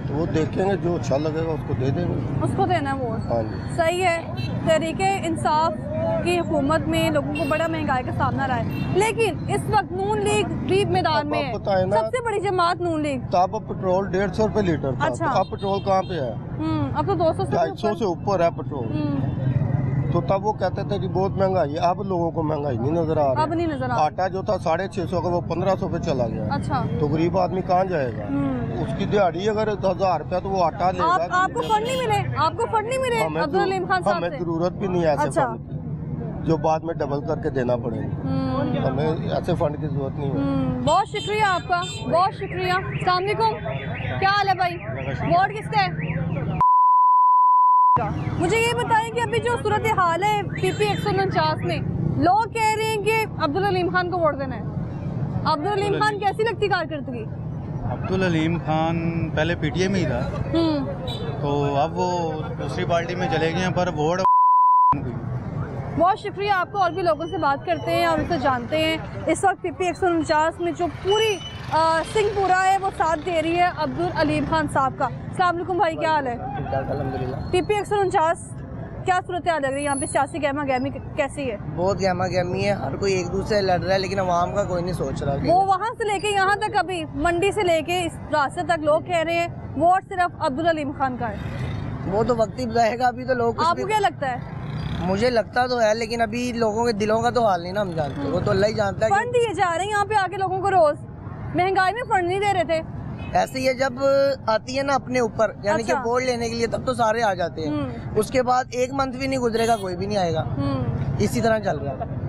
तो वो देखेंगे जो अच्छा लगेगा उसको दे देंगे। उसको देना है वोट। हाँ जी, सही है। तहरीके इंसाफ की हुकूमत में लोगों को बड़ा महंगाई का सामना रहा है, लेकिन इस वक्त नून लीग भी मैदान में है। अब बताएं ना। सबसे बड़ी जमात नून लीग। तो अब पेट्रोल 150 रुपए लीटर था। अच्छा। तो अब पेट्रोल कहाँ पे है? अब तो 200 से 250 से ऊपर है पेट्रोल। तो तब वो कहते थे कि बहुत महंगाई है। अब लोगों को महंगाई नहीं नजर आ रही। अब नहीं नजर आ रही। आटा जो था 650 का वो 1500 पे चला गया। अच्छा। तो गरीब आदमी कहाँ जाएगा? उसकी दिहाड़ी अगर 1000 रुपया तो वो आटा लेगा। आपको फंड नहीं मिले? आपको फंड नहीं मिले हमें अब्दुल हलीम खान साहब हमें से? जरूरत भी नहीं है ऐसे अच्छा। फंड की, जो बाद में डबल करके देना पड़ेगा। हमें ऐसे फंड की जरूरत नहीं है। बहुत शुक्रिया आपका, बहुत शुक्रिया। अस्सलाम वालेकुम, क्या हाल है भाई? वोट किसका है? मुझे ये बताएं कि अभी जो सूरत हाल है पीपी 149 में, लोग कह रहे हैं कि अब्दुल हलीम खान को वोट देना है। अब्दुल हलीम खान कैसी लगती कारकर्दगी? अब्दुल हलीम खान पहले पीटीए में ही था, तो अब वो दूसरी पार्टी में चले गए हैं, पर वोट बहुत शुक्रिया आपको। और भी लोगों से बात करते हैं और उनसे जानते हैं। इस वक्त पीपी 149 में जो पूरी सिंहपुरा है वो साथ दे रही है अब्दुल हलीम खान साहब का। अस्सलाम वालेकुम भाई, क्या हाल है? पीपी 149 क्या सूरत हाल लग रही है यहाँ पे? सियासी गहमा गहमी कैसी है? बहुत गहमा गहमी है, हर कोई एक दूसरे से लड़ रहा है, लेकिन अवाम का कोई नहीं सोच रहा। वो वहाँ से लेके यहाँ तक, अभी मंडी से लेके इस रास्ते तक लोग कह रहे हैं वोट सिर्फ अब्दुल हलीम खान का है। वो तो वक्त ही बताएगा। अभी तो लोग आपको क्या लगता है? मुझे लगता तो है, लेकिन अभी लोगों के दिलों का तो हाल नहीं ना हम जानते। वो तो अल्लाह ही जानता है। फंड दिए जा रहे हैं यहाँ पे आके लोगों को रोज, महंगाई में फंड नहीं दे रहे थे। ऐसे ही है, जब आती है ना अपने ऊपर, यानी कि अच्छा। वोट लेने के लिए, तब तो सारे आ जाते हैं। उसके बाद एक मंथ भी नहीं गुजरेगा, कोई भी नहीं आएगा। इसी तरह चल रहा है।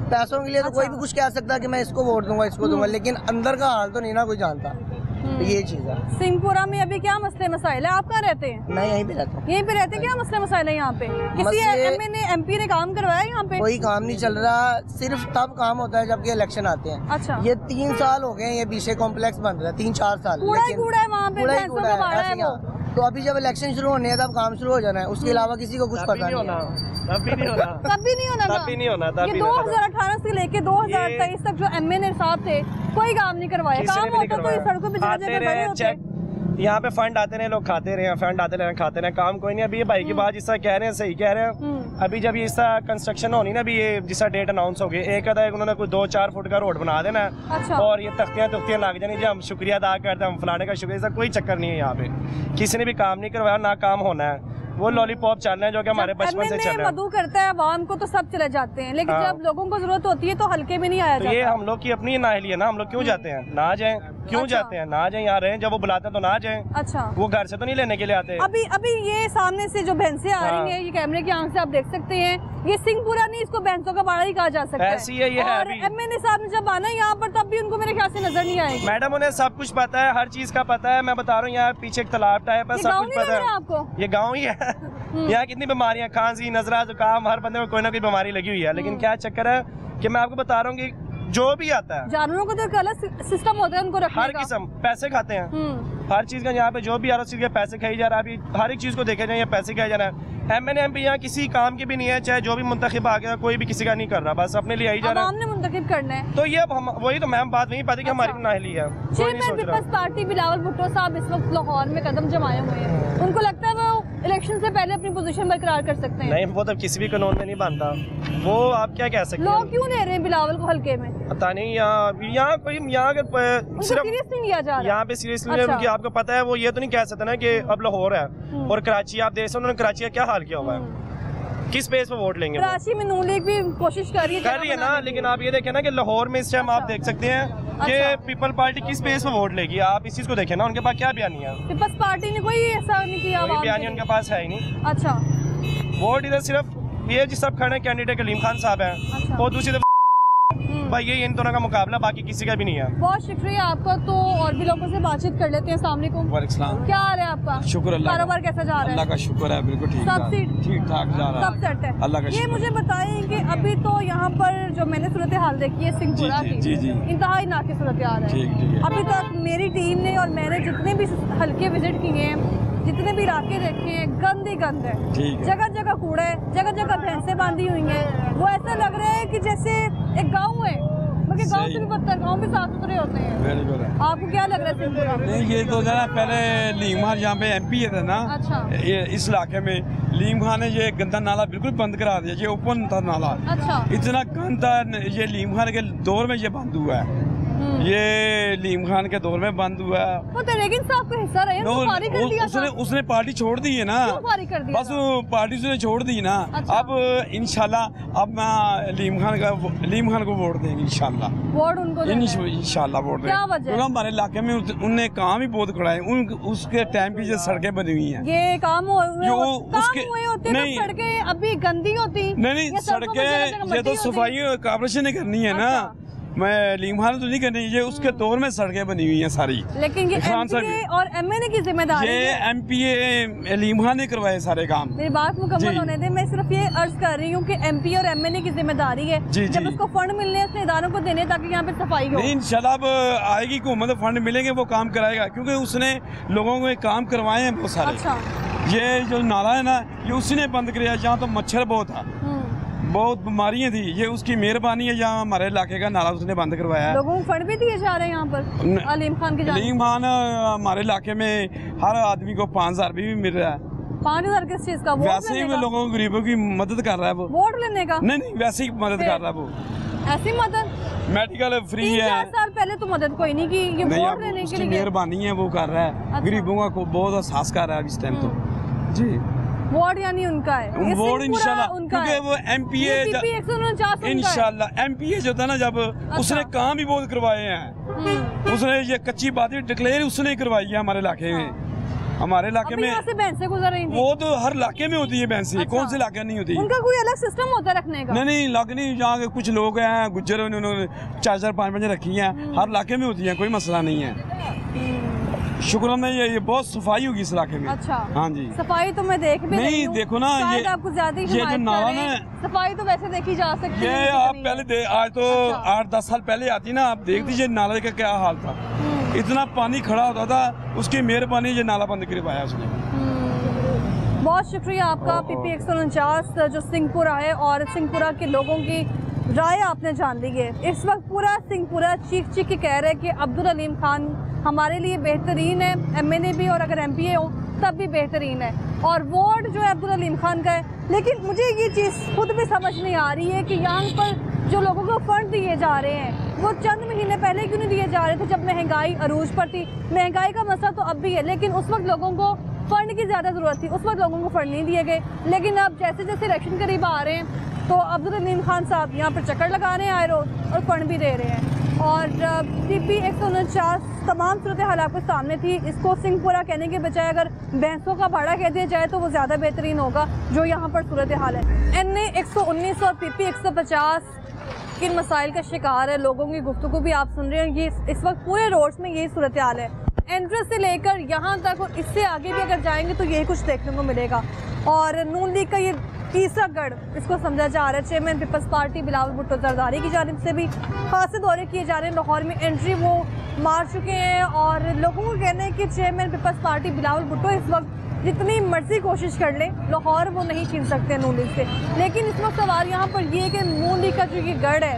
पैसों के लिए तो कोई भी कुछ कह सकता है कि मैं इसको वोट दूंगा, इसको दूंगा, लेकिन अंदर का हाल तो नहीं ना कोई जानता। तो ये चीज है। सिंहपुरा में अभी क्या मसले मसाइल है? आप कहाँ रहते हैं? मैं यहीं पे रहता हूँ। यहीं पे रहते हैं? क्या मसले मसाइल है यहाँ पे? किसी मसले- एमएनए एमपी ने काम करवाया यहाँ पे? कोई काम नहीं चल रहा, सिर्फ तब काम होता है जबकि इलेक्शन आते हैं। अच्छा। ये 3 साल हो गए ये बीशे कॉम्प्लेक्स बन रहा है, 3-4 साल। कूड़ा ही लेकिन कूड़ा है वहाँ पे, कूड़ा ही भैंसों कूड़ा का है, बाड़ा है ऐसे वो। यहाँ। तो अभी जब इलेक्शन शुरू होने हैं तब काम शुरू हो जाना है, उसके अलावा किसी को कुछ पता नहीं है। तब भी नहीं होना। तब भी नहीं होना था। तब भी नहीं होना, तब ये भी नहीं होना। 2018 से लेके 2023 तक जो एमएनए साहब थे, कोई काम नहीं करवाया। किसी ने काम भी नहीं होता तो ये करवाया। सड़कों पे जगह आते जगह रहे खड़े होते। चेक, यहाँ पे फंड आते रहे, लोग खाते रहे, फंड आते रहे खाते रहे, काम कोई नहीं। अभी ये भाई की बात जिसका कह रहे हैं सही कह रहे हैं। अभी जब ये इसका कंस्ट्रक्शन होनी ना, अभी ये जिसका डेट अनाउंस हो गई, एक आधा उन्होंने कोई 2-4 फुट का रोड बना देना है। अच्छा। और ये तख्तियां लग जानी जी, हम शुक्रिया अदा करते हैं, हम फलाने का शुक्रिया। इसका कोई चक्कर नहीं है यहाँ पे, किसी ने भी काम नहीं करवाया, ना काम होना है। वो लॉलीपॉप चल रहे हैं जो कि हमारे बचपन से चल रहे हैं। मधु करता है आवाम को तो सब चले जाते हैं, लेकिन हाँ। जब लोगों को जरूरत होती है तो हल्के में नहीं आया तो जाता। ये हम लोग की अपनी नाहली है ना, हम लोग क्यों जाते हैं? ना जाएं, क्यों अच्छा। जाते हैं? ना जाएं, यहाँ रहें, जब वो बुलाते हैं तो ना जाएं। अच्छा। वो घर से तो नहीं लेने के लिए आते। अभी अभी ये सामने से जो भैंसे आ हाँ। रही हैं, ये कैमरे की आंख से आप देख सकते हैं, ये सिंहपुरा नहीं, इसको भैंसों का बाड़ा ही कहा जा सकता है। ऐसी है, ये है और अभी। एमएनए साहब ने जब आना यहाँ पर तब भी उनको मेरे ख्याल से नजर नहीं आएगी। मैडम उन्हें सब कुछ पता है, हर चीज का पता है। मैं बता रहा हूँ, यहाँ पीछे एक तालाब टाइप है, ये सब गाँव कुछ नहीं पता लग रहा है। आपको? ये गाँव ही है। यहाँ कितनी बीमारियां, खांसी, नजरा, जुकाम, हर बंदे को कोई ना कोई बीमारी लगी हुई है। लेकिन क्या चक्कर है कि मैं आपको बता रहा हूँ कि जो भी आता है, जानवरों को तो एक अलग सिस्टम होता है उनको रखने हर का। किस्म पैसे खाते हैं। हर चीज का यहाँ पे जो भी आ रहा है, उस चीज के पैसे खाई जा रहा है। अभी हर एक चीज को देखे जाए, पैसे खाए जा रहा है। एमएनए एमपी यहाँ किसी काम की भी नहीं है, चाहे जो भी मुंतखब आ गया, कोई भी किसी का नहीं कर रहा, बस अपने लिए आई जा रहा आवाम ने मुंतखब करना है। है। तो ये अब हम वही तो मैम बात वही पाती कि हमारी नाहली है, कोई नहीं चेयरमैन सोच रहा। पीपल्स पार्टी बिलावल भुट्टो साहब इस वक्त लाहौर में कदम जमाए हुए हैं। उनको लगता है वो इलेक्शन से पहले अपनी पोजीशन बरकरार कर सकते हैं। नहीं, वो तो किसी भी कानून में नहीं बनता। वो आप क्या कह सकते लोग हैं? क्यों ले रहे हैं बिलावल को हल्के में? पता नहीं, यहाँ कोई यहाँ अगर उनको सिर्फ सीरियस नहीं लिया जा रहा। यहाँ पे सीरियसली अच्छा। उनकी आपको पता है, वो ये तो नहीं कह सकते ना कि अब लाहौर है और कराची, आप देख सकते उन्होंने कराची का क्या हाल किया हुआ है। किस बेस पे वोट लेंगे? कराची में नून लीग भी कोशिश कर रही है ना, लेकिन आप ये देखें ना कि लाहौर में इस टाइम आप देख सकते हैं कि पीपल पार्टी किस बेस पे वोट लेगी। आप इस चीज को देखें ना, उनके पास क्या बयानिया है? पीपल्स पार्टी ने कोई ऐसा नहीं किया, कोई बयानिया उनके पास है ही नहीं। अच्छा, वोट इधर सिर्फ ये जिस सब खड़े कैंडिडेट कलीम खान साहब है, और दूसरी भाई ये इन दोनों का मुकाबला, बाकी किसी का भी नहीं है। बहुत शुक्रिया आपका। तो और भी लोगों से बातचीत कर लेते हैं। अस्सलाम वालेकुम, क्या हाल है आपका? शुक्र अल्लाह, कारोबार कैसा जा रहा है? अल्लाह का शुक्र है, बिल्कुल ठीक ठाक जा रहा है, सब सेट है अल्लाह का ये शुक्र। मुझे बताएं कि अभी तो यहाँ पर जो मैंने सूरत हाल देखी है सिंहपुरा की, इंतहाई नाकी सूरत हाल है। अभी तक मेरी टीम ने और मैंने जितने भी हल्के विजिट किए हैं, जितने भी इलाके देखे हैं, गंद ही गंद है। जगह जगह कूड़ा है, जगह जगह भैंसें बांधी हुई हैं। वो ऐसा लग रहा है कि जैसे एक गाँव है, मगर गाँव से भी बदतर, गाँव भी साफ सुथरे होते हैं। आपको क्या लग रहा है सिंहपुरा? नहीं, ये तो जरा पहले लीम खान यहाँ पे MP थे ना, ये इस इलाके में लीम खान ने ये गंदा नाला बिल्कुल बंद करा दिया। ये ओपन था नाला, इतना गंदा, ये लीम खान के दौर में ये बंद हुआ है, ये लीम खान के दौर में बंद हुआ है। वो तहरीक साहब का हिस्सा रहे, कर दिया उसने पार्टी छोड़ दी है ना, कर दिया बस पार्टी उसने छोड़ दी ना। अब इंशाल्लाह अब मैं लीम खान को वोट देंगे इंशाल्लाह। वोट उनको इंशाल्लाह वोट देंगे। हमारे इलाके में उनने काम ही बहुत कराए, उसके टाइम की जो सड़कें बनी हुई हैं, ये काम होते नहीं, सड़कें अभी गंदी होती नहीं, सड़कें ये तो सफाई कॉर्पोरेशन ने करनी है ना, मैं लीम खान तो नहीं करनी। ये उसके दौर में सड़कें बनी हुई हैं सारी, लेकिन ये MPA और MNA की जिम्मेदारी है। ये MPA लीम खान ने करवाए सारे काम। मेरी बात मुकम्मल होने दे, मैं सिर्फ ये अर्ज कर रही हूँ कि MPA और MNA की जिम्मेदारी है जब उसको फंड मिलने उसने इदारों को देने ताकि यहाँ पे सफाई हो। नहीं, इंशाल्लाह अब आएगी हुकूमत, फंड मिलेंगे, वो काम कराएगा, क्योंकि उसने लोगों को काम करवाए हैं बहुत सारे। ये जो नाला है ना, ये उसी ने बंद कराया, जहाँ तो मच्छर बहुत था, बहुत बीमारियां थी, ये उसकी मेहरबानी है। यहाँ हमारे इलाके का नाला उसने बंद करवाया है। लोगों को फंड भी दिए जा रहे हैं यहाँ पर अलीम खान की अलीम खान हमारे इलाके में हर आदमी को 5,000 भी मिल रहा है। 5,000 किस चीज का? वैसे ही लोगों को, गरीबों की मदद कर रहा है वो। वोट लेने का? नहीं, वैसे ही मदद कर रहा है वो। ऐसी मदद? मेडिकल फ्री है। 4 साल पहले तो मदद कोई नहीं की, ये वोट लेने के लिए मेहरबानी है, वो कर रहा है। गरीबों का बहुत एहसास कर रहा है इस टाइम तो जी। वोट यानी उनका है, वोट इंशाल्लाह, क्योंकि वो MPA इंशाल्लाह MPA जो था ना, जब उसने काम भी बहुत करवाए हैं, उसने ये कच्ची बातें डिक्लेयर उसने करवाई है हमारे इलाके में। हमारे इलाके में से भैंसे गुजर रही थी। वो तो हर इलाके में होती है भैंसे, कौन से इलाके नहीं होती? उनका कोई अलग सिस्टम होता है रखने का? नहीं, लग नहीं, जहाँ के कुछ लोग हैं गुज्जर, उन्होंने 4-4, 5 रखी है, हर इलाके में होती है, कोई मसला नहीं है। शुक्र में ये बहुत सफाई होगी इस इलाके में। अच्छा, हाँ जी, सफाई तो मैं देख भी नहीं, देखो ना, ये आपको ज्यादा ये जो नाला ना, सफाई तो वैसे देखी जा सकती है। ये आप पहले आज तो 8-10 साल पहले आती ना, आप देख दीजिए नाले का क्या हाल था, इतना पानी खड़ा होता था, उसकी मेहरबानी ये नाला बंद करवाया उसने। बहुत शुक्रिया आपका। PP 149 जो सिंहपुरा है, और सिंहपुरा के लोगों की राय आपने जान ली है। इस वक्त पूरा सिंहपुरा चीख के कह रहे हैं कि अब्दुल अलीम खान हमारे लिए बेहतरीन है, MNA भी, और अगर MPA हो तब भी बेहतरीन है, और वोट जो है अब्दुल अलीम खान का है। लेकिन मुझे ये चीज़ खुद भी समझ नहीं आ रही है कि यहाँ पर जो लोगों को फंड दिए जा रहे हैं, वो चंद महीने पहले क्यों नहीं दिए जा रहे थे जब महंगाई अरूज पर थी? महंगाई का मसला तो अब भी है, लेकिन उस वक्त लोगों को फंड की ज़्यादा ज़रूरत थी, उस वक्त लोगों को फंड नहीं दिए गए। लेकिन अब जैसे जैसे इलेक्शन करीब आ रहे हैं तो अब्दुल अलीम खान साहब यहाँ पर चक्कर लगा रहे हैं आए रोज, और फंड भी दे रहे हैं। और PP 149 तमाम सूरत हाल आपके सामने थी। इसको सिंहपुरा कहने के बजाय अगर भैंसों का भाड़ा कह दिया जाए तो वो ज़्यादा बेहतरीन होगा जो यहाँ पर सूरत हाल है। NA 119 और PP 150 किन मसाइल का शिकार है, लोगों की गुफ्तगू भी आप सुन रहे हैं। ये इस वक्त पूरे रोड्स में यही सूरत हाल है, एंट्रेंस से लेकर यहाँ तक, और इससे आगे भी अगर जाएंगे तो यही कुछ देखने को मिलेगा। और नून लीग का ये तीसरा गढ़ इसको समझा जा रहा है। Chairman peoples party Bilawal Bhutto Zardari की जानिब से भी खासे दौरे किए जा रहे हैं। लाहौर में एंट्री वो मार चुके हैं, और लोगों को कहना है कि chairman peoples party Bilawal Bhutto इस वक्त जितनी मर्जी कोशिश कर ले, लाहौर वो नहीं छीन सकते नून लीग से। लेकिन इस वक्त सवाल यहाँ पर ये है कि नून लीग का जो ये गढ़ है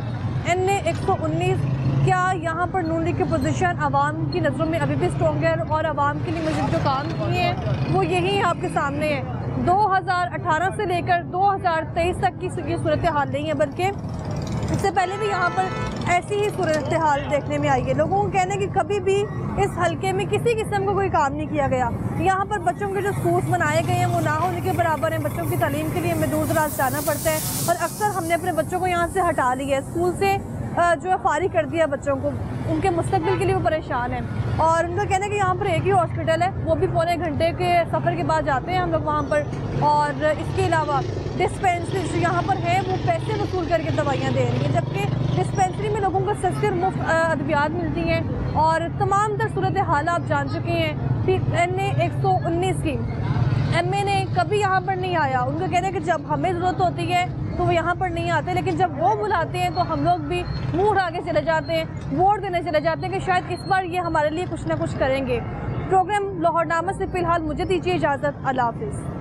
NA 119, क्या यहाँ पर नून लीग की पोजीशन आवाम की नज़रों में अभी भी स्ट्रॉन्ग है, और आवाम के लिए मजीद जो काम किए हैं वो यही आपके सामने है। 2018 से लेकर 2023 तक की ये सूरत हाल नहीं है, बल्कि इससे पहले भी यहाँ पर ऐसी ही सूरत हाल देखने में आई है। लोगों को कहना है कि कभी भी इस हलके में किसी किस्म का कोई काम नहीं किया गया। यहाँ पर बच्चों के जो स्कूल्स बनाए गए हैं वो ना होने के बराबर हैं। बच्चों की तालीम के लिए हमें दूर दराज जाना पड़ता है और अक्सर हमने अपने बच्चों को यहाँ से हटा लिया है, स्कूल से जो है फारिग कर दिया बच्चों को। उनके मुस्तकबिल के लिए वो परेशान हैं और उनका कहना है कि यहाँ पर एक ही हॉस्पिटल है, वो भी पौने घंटे के सफ़र के बाद जाते हैं हम लोग वहाँ पर। और इसके अलावा डिस्पेंसरी जो यहाँ पर है वो पैसे वसूल करके दवाइयाँ दे रही हैं, जबकि डिस्पेंसरी में लोगों को सस्ती और मुफ्त अद्वियात मिलती हैं। और तमाम तर सूरत हाल आप जान चुके हैं कि NA 119 की MA कभी यहाँ पर नहीं आया। उनका कहना है कि जब हमें ज़रूरत होती है तो वो यहाँ पर नहीं आते, लेकिन जब वो बुलाते हैं तो हम लोग भी मुँह उठा के चले जाते हैं, वोट देने चले जाते हैं कि शायद इस बार ये हमारे लिए कुछ ना कुछ करेंगे। प्रोग्राम लाहौरनामा से फ़िलहाल मुझे दीजिए इजाज़त। अल्लाह हाफ़िज़।